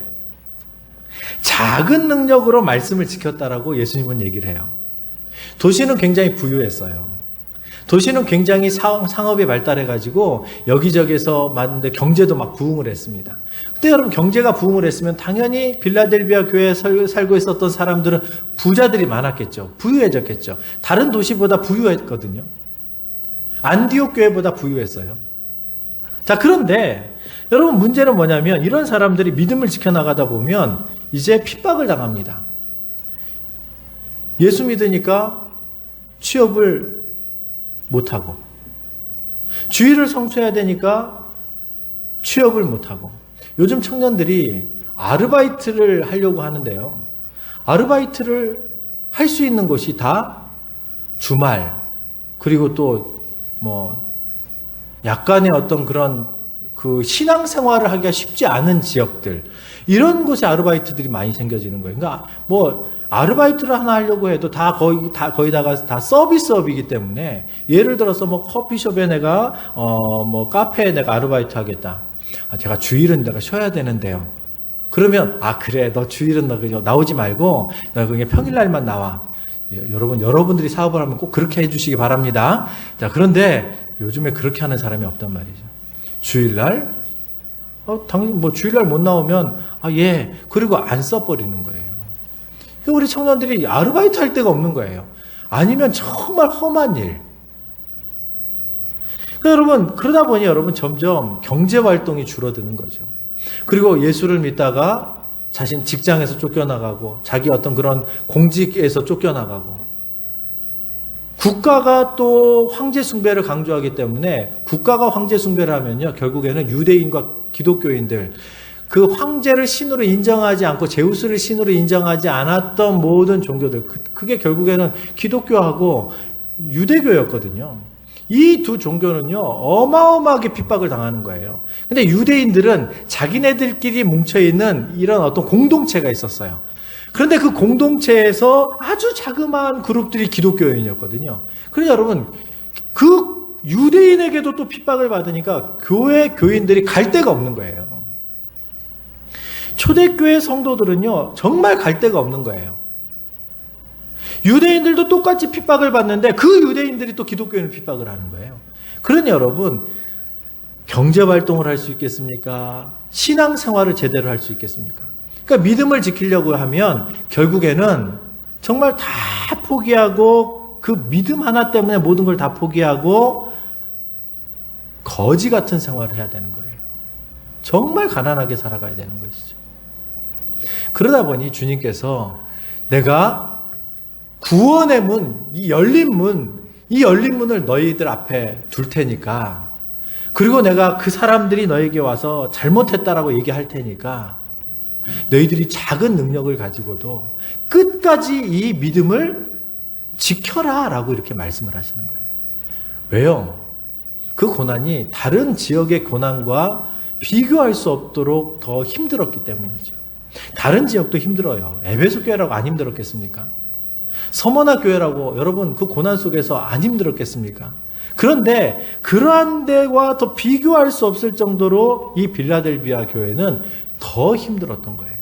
작은 능력으로 말씀을 지켰다라고 예수님은 얘기를 해요. 도시는 굉장히 부유했어요. 도시는 굉장히 상업이 발달해가지고 여기저기서 많은데 경제도 막 부흥을 했습니다. 그때 여러분 경제가 부흥을 했으면 당연히 빌라델비아 교회에 살고 있었던 사람들은 부자들이 많았겠죠. 부유해졌겠죠. 다른 도시보다 부유했거든요. 안디옥 교회보다 부유했어요. 자, 그런데 여러분 문제는 뭐냐면 이런 사람들이 믿음을 지켜나가다 보면 이제 핍박을 당합니다. 예수 믿으니까 취업을 못하고, 주일을 성수해야 되니까 취업을 못하고, 요즘 청년들이 아르바이트를 하려고 하는데요. 아르바이트를 할 수 있는 곳이 다 주말, 그리고 또 약간의 어떤 그런 그 신앙생활을 하기가 쉽지 않은 지역들, 이런 곳에 아르바이트들이 많이 생겨지는 거예요. 그러니까 아르바이트를 하나 하려고 해도 거의다가 다 서비스업이기 때문에, 예를 들어서 커피숍에 내가 카페에 내가 아르바이트 하겠다. 제가 주일은 내가 쉬어야 되는데요. 그러면 그래, 너 주일은 너 나오지 말고 너 그냥 평일날만 나와. 여러분들이 사업을 하면 꼭 그렇게 해주시기 바랍니다. 자, 그런데 요즘에 그렇게 하는 사람이 없단 말이죠. 주일날 당연히 주일날 못 나오면 예, 그리고 안 써버리는 거예요. 우리 청년들이 아르바이트 할 데가 없는 거예요. 아니면 정말 험한 일. 그러니까 여러분, 그러다 보니 여러분 점점 경제 활동이 줄어드는 거죠. 그리고 예수를 믿다가 자신 직장에서 쫓겨나가고, 자기 어떤 그런 공직에서 쫓겨나가고, 국가가 또 황제 숭배를 강조하기 때문에, 국가가 황제 숭배를 하면요, 결국에는 유대인과 기독교인들, 그 황제를 신으로 인정하지 않고 제우스를 신으로 인정하지 않았던 모든 종교들, 그게 결국에는 기독교하고 유대교였거든요. 이 두 종교는요, 어마어마하게 핍박을 당하는 거예요. 근데 유대인들은 자기네들끼리 뭉쳐있는 이런 어떤 공동체가 있었어요. 그런데 그 공동체에서 아주 자그마한 그룹들이 기독교인이었거든요. 그러니까 여러분, 그 유대인에게도 또 핍박을 받으니까 교인들이 갈 데가 없는 거예요. 초대교회 성도들은요, 정말 갈 데가 없는 거예요. 유대인들도 똑같이 핍박을 받는데 그 유대인들이 또 기독교인을 핍박을 하는 거예요. 그러니 여러분, 경제활동을 할 수 있겠습니까? 신앙생활을 제대로 할 수 있겠습니까? 그러니까 믿음을 지키려고 하면 결국에는 정말 다 포기하고, 그 믿음 하나 때문에 모든 걸 다 포기하고 거지 같은 생활을 해야 되는 거예요. 정말 가난하게 살아가야 되는 것이죠. 그러다 보니 주님께서 내가 구원의 문, 이 열린 문을 너희들 앞에 둘 테니까, 그리고 내가 그 사람들이 너에게 와서 잘못했다라고 얘기할 테니까 너희들이 작은 능력을 가지고도 끝까지 이 믿음을 지켜라 라고 이렇게 말씀을 하시는 거예요. 왜요? 그 고난이 다른 지역의 고난과 비교할 수 없도록 더 힘들었기 때문이죠. 다른 지역도 힘들어요. 에베소 교회라고 안 힘들었겠습니까? 서머나 교회라고 여러분 그 고난 속에서 안 힘들었겠습니까? 그런데 그러한 데와 더 비교할 수 없을 정도로 이 빌라델비아 교회는 더 힘들었던 거예요.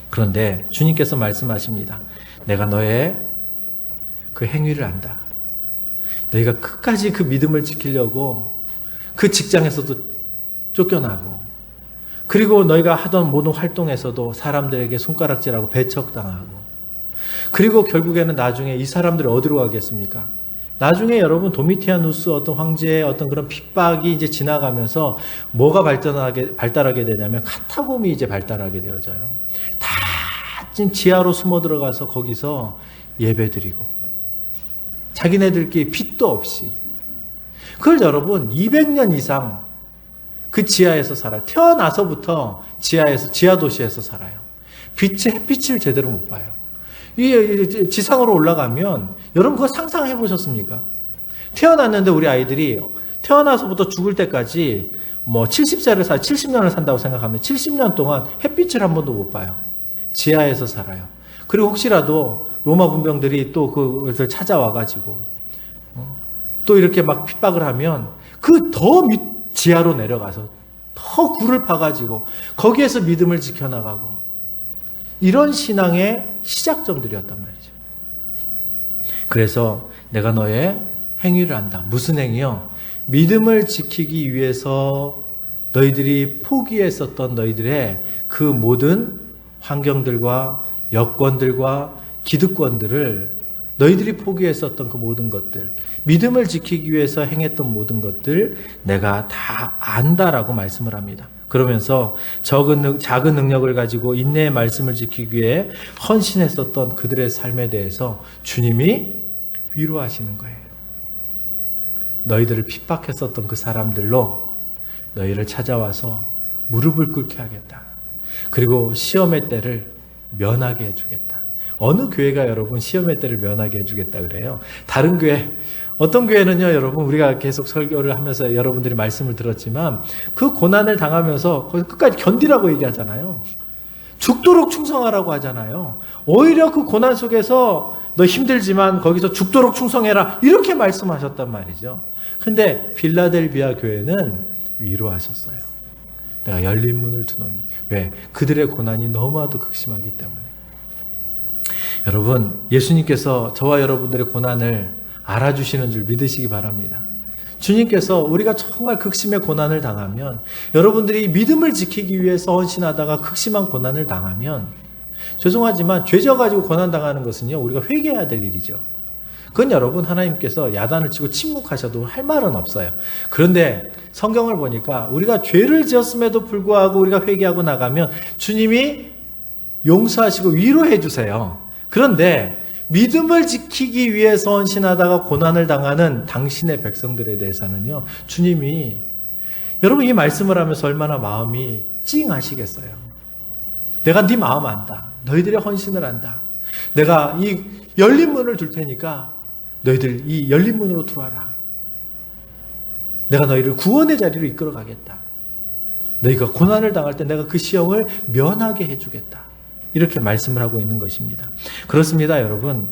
그런데 주님께서 말씀하십니다. 내가 너의 그 행위를 안다. 너희가 끝까지 그 믿음을 지키려고 그 직장에서도 쫓겨나고, 그리고 너희가 하던 모든 활동에서도 사람들에게 손가락질하고 배척당하고, 그리고 결국에는 나중에 이 사람들이 어디로 가겠습니까? 나중에 여러분 도미티아누스 어떤 황제의 어떤 그런 핍박이 이제 지나가면서 뭐가 발달하게 되냐면 카타콤이 이제 발달하게 되어져요. 다 지금 지하로 숨어 들어가서 거기서 예배드리고, 자기네들끼리 빚도 없이. 그걸 여러분 200년 이상 그 지하에서 살아요. 태어나서부터 지하 도시에서 살아요. 햇빛을 제대로 못 봐요. 이 지상으로 올라가면 여러분 그거 상상해 보셨습니까? 태어났는데 우리 아이들이 태어나서부터 죽을 때까지 70년을 산다고 생각하면 70년 동안 햇빛을 한 번도 못 봐요. 지하에서 살아요. 그리고 혹시라도 로마 군병들이 또 그것을 찾아와가지고 또 이렇게 막 핍박을 하면 그 더 지하로 내려가서 더 굴을 파가지고 거기에서 믿음을 지켜나가고, 이런 신앙의 시작점들이었단 말이죠. 그래서 내가 너의 행위를 안다. 무슨 행위요? 믿음을 지키기 위해서 너희들이 포기했었던 너희들의 그 모든 환경들과 여건들과 기득권들을 너희들이 포기했었던 그 모든 것들, 믿음을 지키기 위해서 행했던 모든 것들 내가 다 안다라고 말씀을 합니다. 그러면서 작은 능력을 가지고 인내의 말씀을 지키기 위해 헌신했었던 그들의 삶에 대해서 주님이 위로하시는 거예요. 너희들을 핍박했었던 그 사람들로 너희를 찾아와서 무릎을 꿇게 하겠다. 그리고 시험의 때를 면하게 해주겠다. 어느 교회가 여러분 시험의 때를 면하게 해주겠다 그래요? 다른 교회, 어떤 교회는요, 여러분, 우리가 계속 설교를 하면서 여러분들이 말씀을 들었지만 그 고난을 당하면서 끝까지 견디라고 얘기하잖아요. 죽도록 충성하라고 하잖아요. 오히려 그 고난 속에서 너 힘들지만 거기서 죽도록 충성해라. 이렇게 말씀하셨단 말이죠. 근데 빌라델비아 교회는 위로하셨어요. 내가 열린 문을 두노니. 왜? 그들의 고난이 너무나도 극심하기 때문에. 여러분, 예수님께서 저와 여러분들의 고난을 알아주시는 줄 믿으시기 바랍니다. 주님께서 우리가 정말 극심의 고난을 당하면, 여러분들이 믿음을 지키기 위해서 헌신하다가 극심한 고난을 당하면, 죄송하지만 죄져가지고 고난당하는 것은요, 우리가 회개해야 될 일이죠. 그건 여러분, 하나님께서 야단을 치고 침묵하셔도 할 말은 없어요. 그런데 성경을 보니까 우리가 죄를 지었음에도 불구하고 우리가 회개하고 나가면 주님이 용서하시고 위로해 주세요. 그런데 믿음을 지키기 위해서 헌신하다가 고난을 당하는 당신의 백성들에 대해서는요, 주님이, 여러분 이 말씀을 하면서 얼마나 마음이 찡하시겠어요. 내가 네 마음 안다. 너희들의 헌신을 안다. 내가 이 열린 문을 둘 테니까 너희들 이 열린 문으로 들어와라. 내가 너희를 구원의 자리로 이끌어 가겠다. 너희가 고난을 당할 때 내가 그 시험을 면하게 해주겠다. 이렇게 말씀을 하고 있는 것입니다. 그렇습니다, 여러분.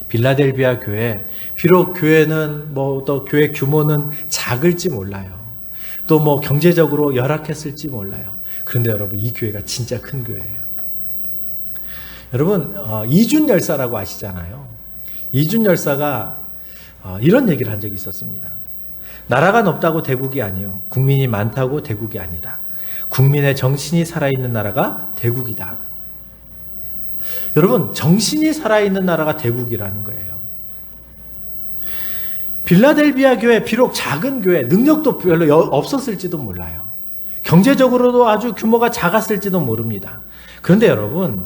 빌라델비아 교회, 비록 교회는 또 교회 규모는 작을지 몰라요. 또 경제적으로 열악했을지 몰라요. 그런데 여러분, 이 교회가 진짜 큰 교회예요. 여러분, 이준 열사라고 아시잖아요. 이준 열사가 이런 얘기를 한 적이 있었습니다. 나라가 높다고 대국이 아니요. 국민이 많다고 대국이 아니다. 국민의 정신이 살아있는 나라가 대국이다. 여러분, 정신이 살아있는 나라가 대국이라는 거예요. 빌라델비아 교회, 비록 작은 교회, 능력도 별로 없었을지도 몰라요. 경제적으로도 아주 규모가 작았을지도 모릅니다. 그런데 여러분,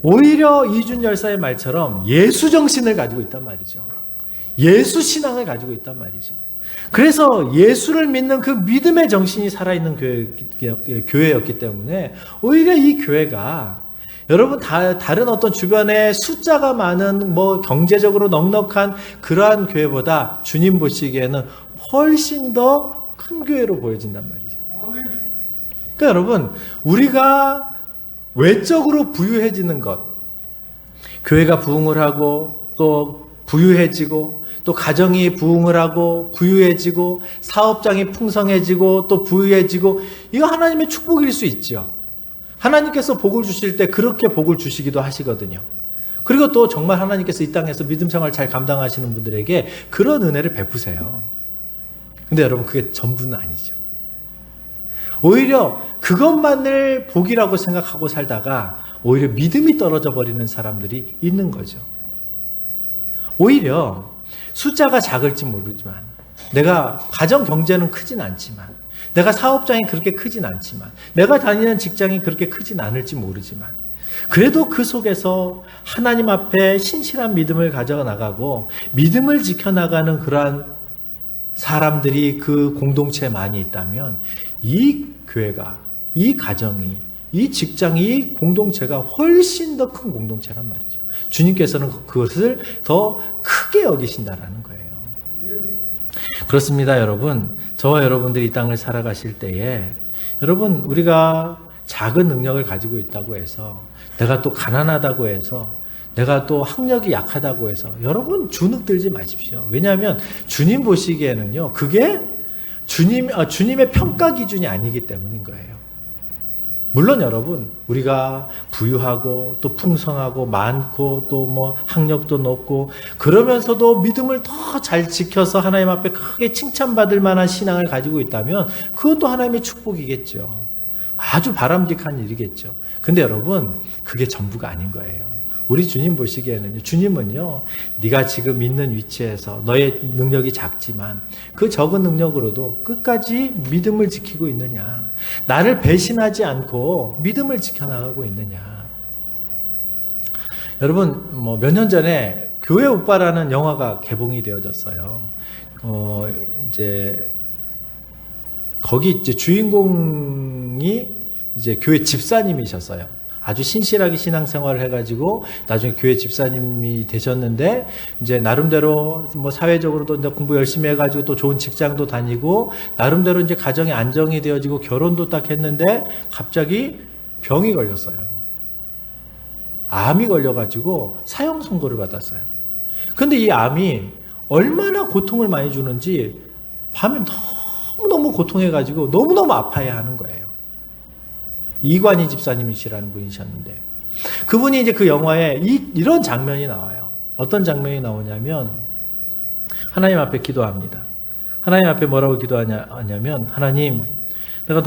오히려 이준 열사의 말처럼 예수 정신을 가지고 있단 말이죠. 예수 신앙을 가지고 있단 말이죠. 그래서 예수를 믿는 그 믿음의 정신이 살아있는 교회였기 때문에 오히려 이 교회가 여러분 다른 어떤 주변에 숫자가 많은 경제적으로 넉넉한 그러한 교회보다 주님 보시기에는 훨씬 더 큰 교회로 보여진단 말이죠. 그러니까 여러분, 우리가 외적으로 부유해지는 것, 교회가 부흥을 하고 또 부유해지고 또 가정이 부흥을 하고 부유해지고 사업장이 풍성해지고 또 부유해지고, 이거 하나님의 축복일 수 있죠. 하나님께서 복을 주실 때 그렇게 복을 주시기도 하시거든요. 그리고 또 정말 하나님께서 이 땅에서 믿음 생활 잘 감당하시는 분들에게 그런 은혜를 베푸세요. 근데 여러분, 그게 전부는 아니죠. 오히려 그것만을 복이라고 생각하고 살다가 오히려 믿음이 떨어져 버리는 사람들이 있는 거죠. 오히려 숫자가 작을지 모르지만, 내가 가정 경제는 크진 않지만, 내가 사업장이 그렇게 크진 않지만, 내가 다니는 직장이 그렇게 크진 않을지 모르지만, 그래도 그 속에서 하나님 앞에 신실한 믿음을 가져나가고 믿음을 지켜나가는 그러한 사람들이 그 공동체에 많이 있다면, 이 교회가, 이 가정이, 이 직장이, 이 공동체가 훨씬 더 큰 공동체란 말이죠. 주님께서는 그것을 더 크게 여기신다라는 거예요. 그렇습니다, 여러분. 저와 여러분들이 이 땅을 살아가실 때에, 여러분, 우리가 작은 능력을 가지고 있다고 해서, 내가 또 가난하다고 해서, 내가 또 학력이 약하다고 해서, 여러분 주눅 들지 마십시오. 왜냐하면 주님 보시기에는요, 그게 주님의 평가 기준이 아니기 때문인 거예요. 물론 여러분, 우리가 부유하고 또 풍성하고 많고 또 학력도 높고 그러면서도 믿음을 더 잘 지켜서 하나님 앞에 크게 칭찬받을 만한 신앙을 가지고 있다면 그것도 하나님의 축복이겠죠. 아주 바람직한 일이겠죠. 근데 여러분, 그게 전부가 아닌 거예요. 우리 주님 보시기에는요, 주님은요, 네가 지금 있는 위치에서 너의 능력이 작지만 그 적은 능력으로도 끝까지 믿음을 지키고 있느냐, 나를 배신하지 않고 믿음을 지켜나가고 있느냐. 여러분, 몇 년 전에 교회 오빠라는 영화가 개봉이 되어졌어요. 이제 거기 이제 주인공이 이제 교회 집사님이셨어요. 아주 신실하게 신앙생활을 해가지고 나중에 교회 집사님이 되셨는데, 이제 나름대로 뭐 사회적으로도 이제 공부 열심히 해가지고 또 좋은 직장도 다니고 나름대로 이제 가정이 안정이 되어지고 결혼도 딱 했는데 갑자기 병이 걸렸어요. 암이 걸려가지고 사형 선고를 받았어요. 근데 이 암이 얼마나 고통을 많이 주는지 밤에 너무너무 고통해가지고 너무너무 아파야 하는 거예요. 이관희 집사님이시라는 분이셨는데, 그분이 이제 그 영화에 이런 장면이 나와요. 어떤 장면이 나오냐면, 하나님 앞에 기도합니다. 하나님 앞에 뭐라고 기도하냐면, 하나님, 내가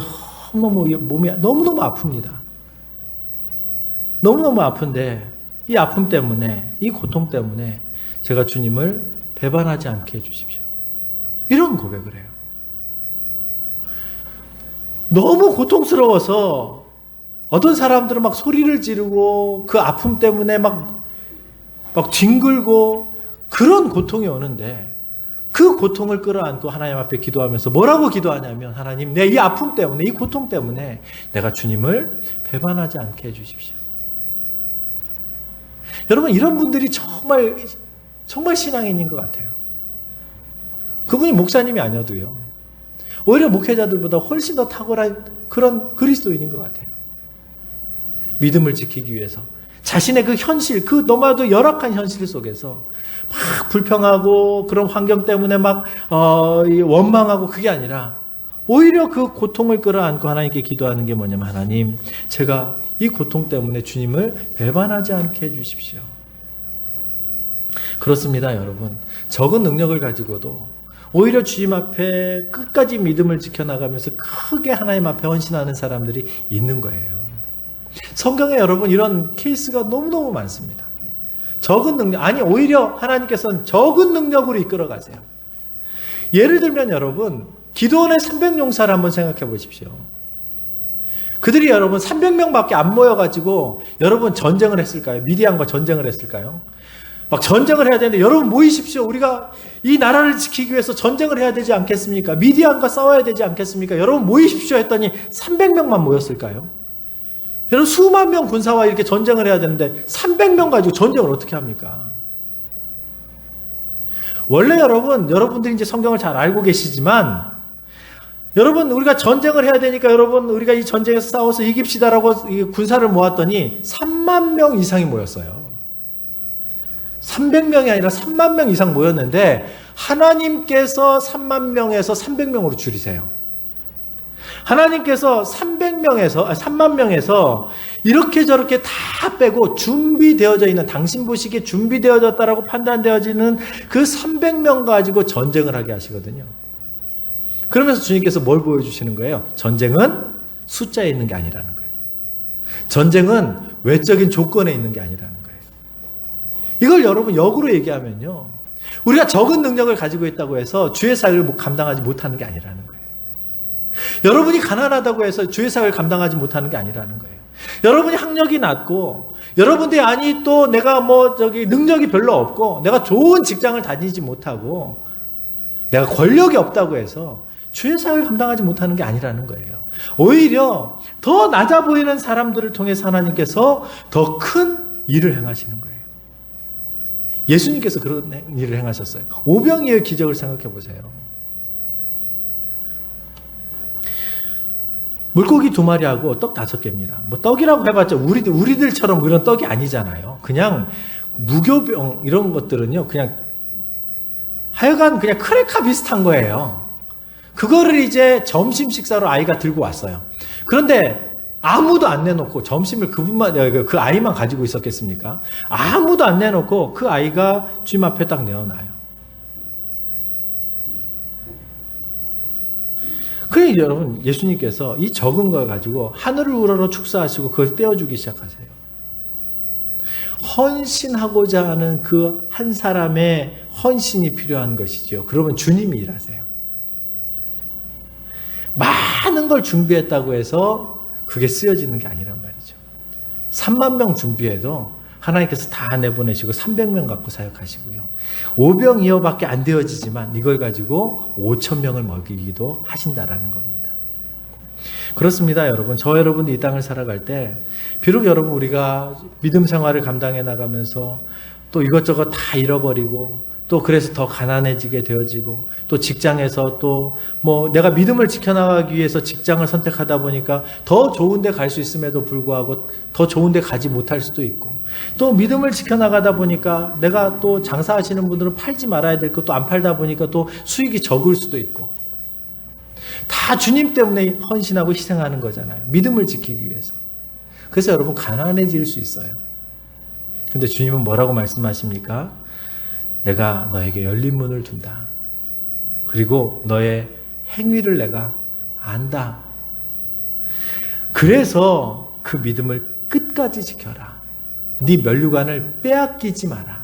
너무너무 몸이 너무너무 아픕니다. 너무너무 아픈데 이 아픔 때문에, 이 고통 때문에 제가 주님을 배반하지 않게 해주십시오. 이런 고백을 해요. 너무 고통스러워서 어떤 사람들은 막 소리를 지르고 그 아픔 때문에 막 뒹굴고 그런 고통이 오는데, 그 고통을 끌어안고 하나님 앞에 기도하면서 뭐라고 기도하냐면, 하나님, 내 이 아픔 때문에, 이 고통 때문에 내가 주님을 배반하지 않게 해주십시오. 여러분, 이런 분들이 정말 신앙인인 것 같아요. 그분이 목사님이 아니어도요, 오히려 목회자들보다 훨씬 더 탁월한 그런 그리스도인인 것 같아요. 믿음을 지키기 위해서 자신의 그 현실, 그 너무나도 열악한 현실 속에서 막 불평하고 그런 환경 때문에 막 원망하고, 그게 아니라 오히려 그 고통을 끌어안고 하나님께 기도하는 게 뭐냐면, 하나님, 제가 이 고통 때문에 주님을 배반하지 않게 해주십시오. 그렇습니다, 여러분. 적은 능력을 가지고도 오히려 주님 앞에 끝까지 믿음을 지켜나가면서 크게 하나님 앞에 헌신하는 사람들이 있는 거예요. 성경에 여러분 이런 케이스가 너무너무 많습니다. 적은 능력, 아니 오히려 하나님께서는 적은 능력으로 이끌어 가세요. 예를 들면 여러분, 기드온의 300용사를 한번 생각해 보십시오. 그들이 여러분 300명밖에 안 모여가지고 여러분 전쟁을 했을까요? 미디안과 전쟁을 했을까요? 막 전쟁을 해야 되는데, 여러분 모이십시오. 우리가 이 나라를 지키기 위해서 전쟁을 해야 되지 않겠습니까? 미디안과 싸워야 되지 않겠습니까? 여러분 모이십시오 했더니 300명만 모였을까요? 여러분 수만 명 군사와 이렇게 전쟁을 해야 되는데 300명 가지고 전쟁을 어떻게 합니까? 원래 여러분들이 이제 성경을 잘 알고 계시지만, 여러분 우리가 전쟁을 해야 되니까 여러분 우리가 이 전쟁에서 싸워서 이깁시다라고 군사를 모았더니 3만 명 이상이 모였어요. 300명이 아니라 3만 명 이상 모였는데, 하나님께서 3만 명에서 300명으로 줄이세요. 하나님께서 3만 명에서 이렇게 저렇게 다 빼고 준비되어져 있는, 당신 보시기에 준비되어졌다라고 판단되어지는 그 300명 가지고 전쟁을 하게 하시거든요. 그러면서 주님께서 뭘 보여주시는 거예요? 전쟁은 숫자에 있는 게 아니라는 거예요. 전쟁은 외적인 조건에 있는 게 아니라는 거예요. 이걸 여러분 역으로 얘기하면요, 우리가 적은 능력을 가지고 있다고 해서 주의 사역을 감당하지 못하는 게 아니라는 거예요. 여러분이 가난하다고 해서 주의 사역을 감당하지 못하는 게 아니라는 거예요. 여러분이 학력이 낮고, 여러분들이 아니 또 내가 능력이 별로 없고, 내가 좋은 직장을 다니지 못하고, 내가 권력이 없다고 해서 주의 사역을 감당하지 못하는 게 아니라는 거예요. 오히려 더 낮아 보이는 사람들을 통해서 하나님께서 더 큰 일을 행하시는 거예요. 예수님께서 그런 일을 행하셨어요. 오병이어의 기적을 생각해 보세요. 물고기 2마리하고 떡 5개입니다. 뭐 떡이라고 해봤자 우리들처럼 그런 떡이 아니잖아요. 그냥 무교병 이런 것들은요, 그냥 하여간 그냥 크레카 비슷한 거예요. 그거를 이제 점심 식사로 아이가 들고 왔어요. 그런데 아무도 안 내놓고, 점심을 그 아이만 가지고 있었겠습니까? 아무도 안 내놓고 그 아이가 주님 앞에 딱 내어놔요. 그래 여러분, 예수님께서 이 적은 걸 가지고 하늘을 우러러 축사하시고 그걸 떼어주기 시작하세요. 헌신하고자 하는 그 한 사람의 헌신이 필요한 것이죠. 그러면 주님이 일하세요. 많은 걸 준비했다고 해서 그게 쓰여지는 게 아니란 말이죠. 3만 명 준비해도 하나님께서 다 내보내시고 300명 갖고 사역하시고요. 5병2어밖에 안 되어지지만 이걸 가지고 5천 명을 먹이기도 하신다라는 겁니다. 그렇습니다, 여러분. 저 여러분이 이 땅을 살아갈 때 비록 여러분 우리가 믿음 생활을 감당해 나가면서 또 이것저것 다 잃어버리고 또 그래서 더 가난해지게 되어지고 또 직장에서 또 뭐 내가 믿음을 지켜나가기 위해서 직장을 선택하다 보니까 더 좋은 데 갈 수 있음에도 불구하고 더 좋은 데 가지 못할 수도 있고 또 믿음을 지켜나가다 보니까 내가 또 장사하시는 분들은 팔지 말아야 될 것도 안 팔다 보니까 또 수익이 적을 수도 있고 다 주님 때문에 헌신하고 희생하는 거잖아요. 믿음을 지키기 위해서. 그래서 여러분 가난해질 수 있어요. 근데 주님은 뭐라고 말씀하십니까? 내가 너에게 열린 문을 둔다. 그리고 너의 행위를 내가 안다. 그래서 그 믿음을 끝까지 지켜라. 네 면류관을 빼앗기지 마라.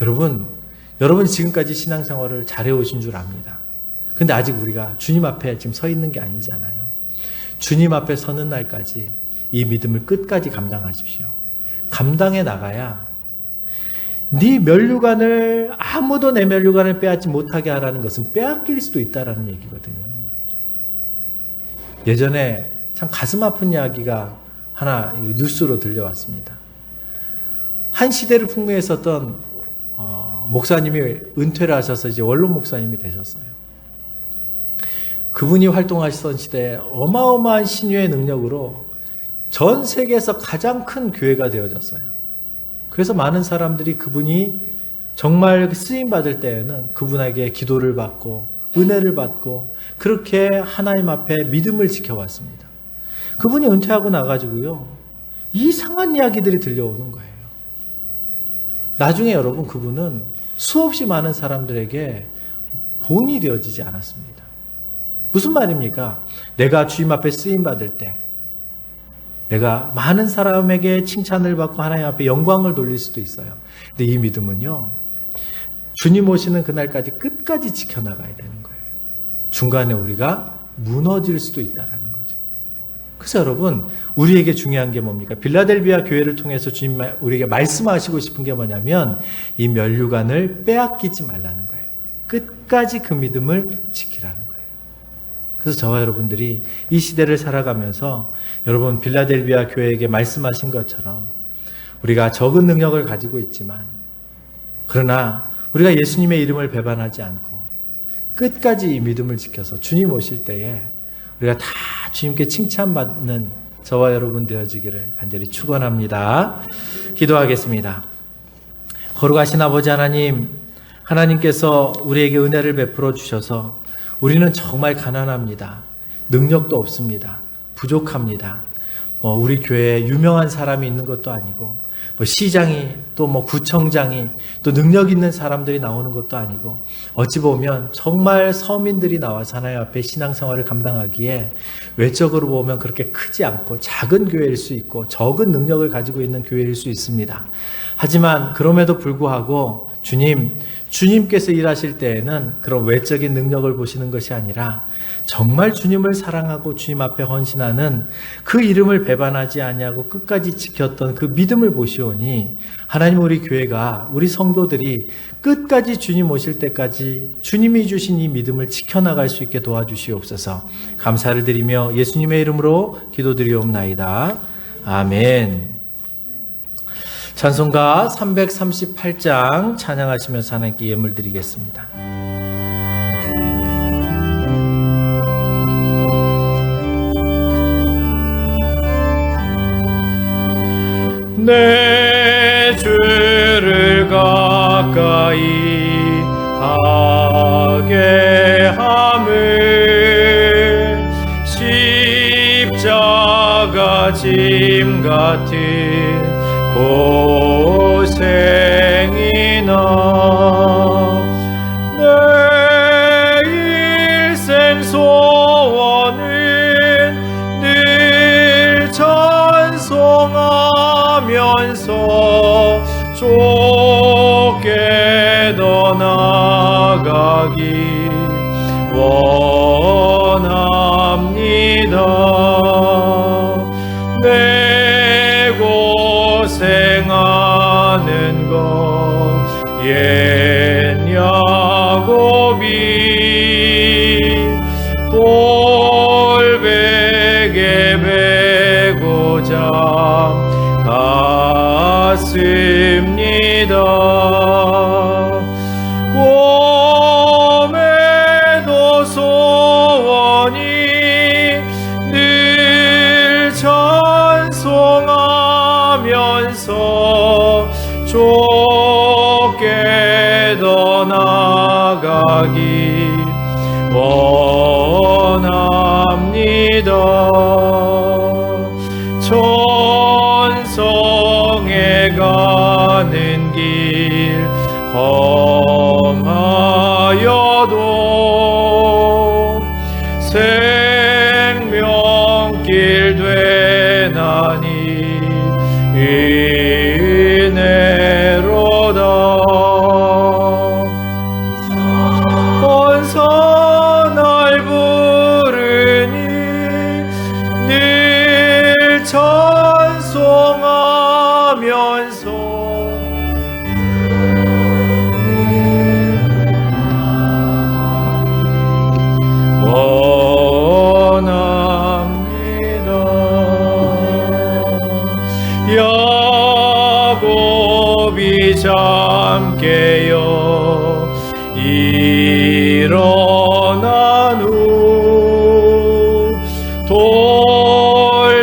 여러분이 지금까지 신앙생활을 잘해오신 줄 압니다. 근데 아직 우리가 주님 앞에 지금 서 있는 게 아니잖아요. 주님 앞에 서는 날까지 이 믿음을 끝까지 감당하십시오. 감당해 나가야 네 면류관을 아무도 내 면류관을 빼앗지 못하게 하라는 것은 빼앗길 수도 있다라는 얘기거든요. 예전에 참 가슴 아픈 이야기가 하나 뉴스로 들려왔습니다. 한 시대를 풍미했었던 목사님이 은퇴를 하셔서 이제 원로 목사님이 되셨어요. 그분이 활동하시던 시대에 어마어마한 신유의 능력으로 전 세계에서 가장 큰 교회가 되어졌어요. 그래서 많은 사람들이 그분이 정말 쓰임 받을 때에는 그분에게 기도를 받고 은혜를 받고 그렇게 하나님 앞에 믿음을 지켜왔습니다. 그분이 은퇴하고 나가지고요, 이상한 이야기들이 들려오는 거예요. 나중에 여러분 그분은 수없이 많은 사람들에게 본이 되어지지 않았습니다. 무슨 말입니까? 내가 주님 앞에 쓰임 받을 때 내가 많은 사람에게 칭찬을 받고 하나님 앞에 영광을 돌릴 수도 있어요. 근데 이 믿음은요, 주님 오시는 그날까지 끝까지 지켜나가야 되는 거예요. 중간에 우리가 무너질 수도 있다는 거죠. 그래서 여러분, 우리에게 중요한 게 뭡니까? 빌라델비아 교회를 통해서 주님 우리에게 말씀하시고 싶은 게 뭐냐면 이 면류관을 빼앗기지 말라는 거예요. 끝까지 그 믿음을 지키라는 거예요. 그래서 저와 여러분들이 이 시대를 살아가면서 여러분 빌라델비아 교회에게 말씀하신 것처럼 우리가 적은 능력을 가지고 있지만 그러나 우리가 예수님의 이름을 배반하지 않고 끝까지 이 믿음을 지켜서 주님 오실 때에 우리가 다 주님께 칭찬받는 저와 여러분 되어지기를 간절히 축원합니다. 기도하겠습니다. 거룩하신 아버지 하나님, 하나님께서 우리에게 은혜를 베풀어 주셔서 우리는 정말 가난합니다. 능력도 없습니다. 부족합니다. 우리 교회에 유명한 사람이 있는 것도 아니고 시장이 또 구청장이 또 능력 있는 사람들이 나오는 것도 아니고 어찌 보면 정말 서민들이 나와서 하나님 앞에 신앙생활을 감당하기에 외적으로 보면 그렇게 크지 않고 작은 교회일 수 있고 적은 능력을 가지고 있는 교회일 수 있습니다. 하지만 그럼에도 불구하고 주님께서 일하실 때에는 그런 외적인 능력을 보시는 것이 아니라 정말 주님을 사랑하고 주님 앞에 헌신하는 그 이름을 배반하지 아니하고 끝까지 지켰던 그 믿음을 보시오니 하나님, 우리 교회가, 우리 성도들이 끝까지 주님 오실 때까지 주님이 주신 이 믿음을 지켜나갈 수 있게 도와주시옵소서. 감사를 드리며 예수님의 이름으로 기도드리옵나이다. 아멘. 찬송가 338장 찬양하시면서 하나님께 예물 드리겠습니다. 내 죄를 가까이 하게 함을 십자가 짐 같은 고생이나 내 일생 소원은 늘 찬송하면서 좁게 더 나아가기 원합니다. 내 고생하는 것 옛 야곱이 돌베개 베고자 갔습니다. 꿈에도 소원이 늘 찬송하면서 좁게 더 나아가기 원합니다. 천성에 가는 길 험하여도 생명길 되나니 은혜로다. 언서 날 부르니 늘 찬송하면서 원합니다. 야곱이 잠깨어 일어난 후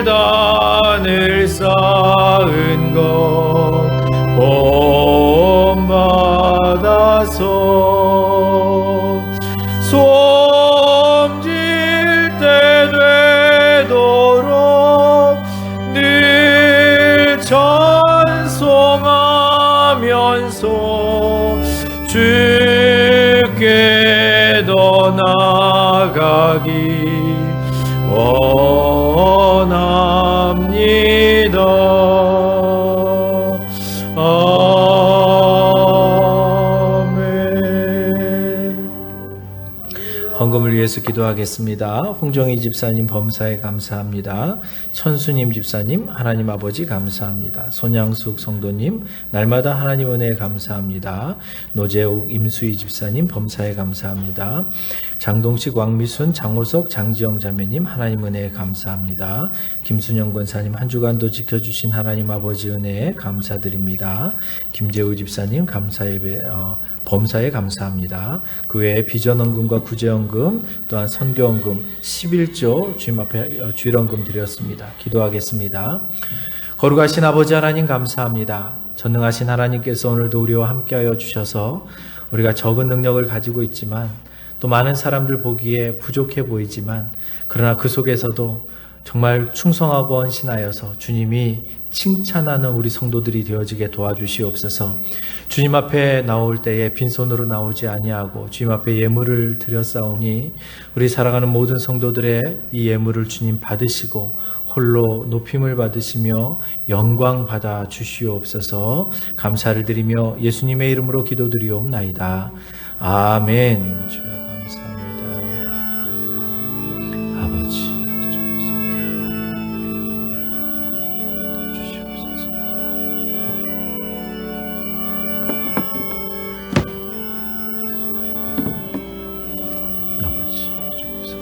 돌단을 쌓은 것 본받아서 숨질 때 되도록 늘 찬송하면서 주께 더 나아가기 원합니다. 아멘. 헌금을 위해서 기도하겠습니다. 홍정희 집사님 범사에 감사합니다. 천수님 집사님 하나님 아버지 감사합니다. 손양숙 성도님 날마다 하나님 은혜에 감사합니다. 노재욱 임수희 집사님 범사에 감사합니다. 장동식 왕미순 장호석 장지영 자매님 하나님 은혜에 감사합니다. 김순영 권사님 한 주간도 지켜주신 하나님 아버지 은혜에 감사드립니다. 김재우 집사님 범사에 감사합니다. 그 외에 비전헌금과 구제헌금 또한 선교헌금 11조 주님 앞에 주일헌금 드렸습니다. 기도하겠습니다. 거룩하신 아버지 하나님 감사합니다. 전능하신 하나님께서 오늘도 우리와 함께하여 주셔서 우리가 적은 능력을 가지고 있지만 또 많은 사람들 보기에 부족해 보이지만 그러나 그 속에서도 정말 충성하고 헌신하여서 주님이 칭찬하는 우리 성도들이 되어지게 도와주시옵소서. 주님 앞에 나올 때에 빈손으로 나오지 아니하고 주님 앞에 예물을 드렸사오니 우리 사랑하는 모든 성도들의 이 예물을 주님 받으시고 홀로 높임을 받으시며 영광 받아 주시옵소서. 감사를 드리며 예수님의 이름으로 기도드리옵나이다. 아멘. 주여 감사합니다. 아버지 주시옵소서. 아버지 주께서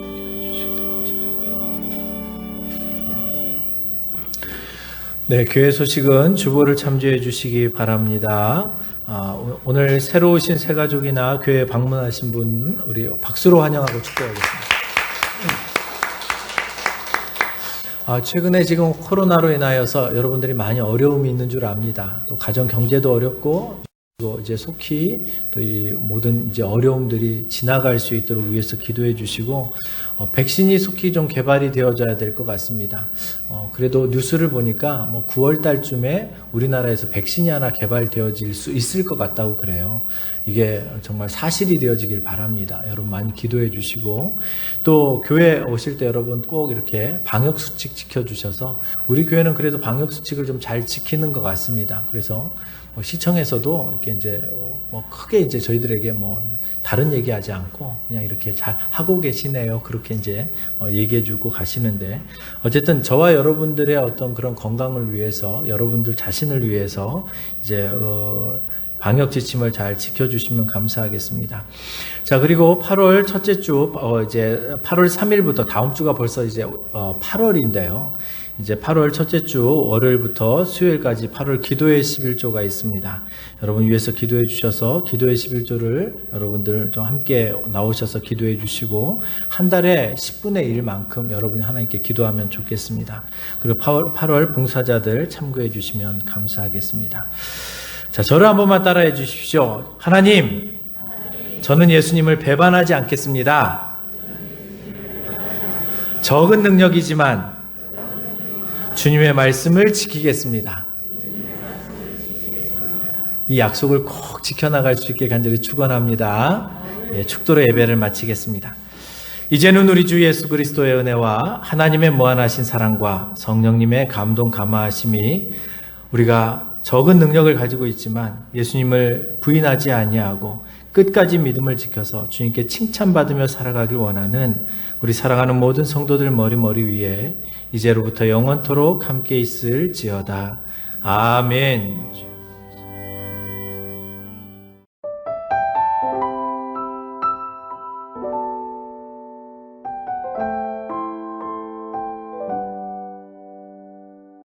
네, 교회 소식은 주보를 참조해 주시기 바랍니다. 오늘 새로 오신 새 가족이나 교회 방문하신 분 우리 박수로 환영하고 축복하겠습니다. 최근에 지금 코로나로 인하여서 여러분들이 많이 어려움이 있는 줄 압니다. 또 가정 경제도 어렵고 또 이제 속히 또 이 모든 이제 어려움들이 지나갈 수 있도록 위해서 기도해 주시고 백신이 속히 좀 개발이 되어져야 될 것 같습니다. 그래도 뉴스를 보니까 9월 달쯤에 우리나라에서 백신이 하나 개발되어질 수 있을 것 같다고 그래요. 이게 정말 사실이 되어지길 바랍니다. 여러분 많이 기도해 주시고 또 교회 오실 때 여러분 꼭 이렇게 방역수칙 지켜주셔서 우리 교회는 그래도 방역수칙을 좀 잘 지키는 것 같습니다. 그래서 시청에서도 이렇게 이제 뭐 크게 이제 저희들에게 뭐 다른 얘기하지 않고 그냥 이렇게 잘 하고 계시네요. 그렇게 이제 얘기해주고 가시는데, 어쨌든 저와 여러분들의 어떤 그런 건강을 위해서, 여러분들 자신을 위해서 이제 방역 지침을 잘 지켜주시면 감사하겠습니다. 자, 그리고 8월 첫째 주, 이제 8월 3일부터, 다음 주가 벌써 이제 8월인데요. 이제 8월 첫째 주 월요일부터 수요일까지 8월 기도의 11조가 있습니다. 여러분 위해서 기도해 주셔서 기도의 11조를 여러분들 좀 함께 나오셔서 기도해 주시고, 한 달에 10분의 1만큼 여러분이 하나님께 기도하면 좋겠습니다. 그리고 8월 봉사자들 참고해 주시면 감사하겠습니다. 자, 저를 한 번만 따라해 주십시오. 하나님, 저는 예수님을 배반하지 않겠습니다. 적은 능력이지만 주님의 말씀을 지키겠습니다. 이 약속을 꼭 지켜나갈 수 있게 간절히 축원합니다. 축도로 예배를 마치겠습니다. 이제는 우리 주 예수 그리스도의 은혜와 하나님의 무한하신 사랑과 성령님의 감동 감화하심이, 우리가 적은 능력을 가지고 있지만 예수님을 부인하지 아니하고 끝까지 믿음을 지켜서 주님께 칭찬받으며 살아가길 원하는 우리 사랑하는 모든 성도들 머리 위에 이제로부터 영원토록 함께 있을지어다. 아멘.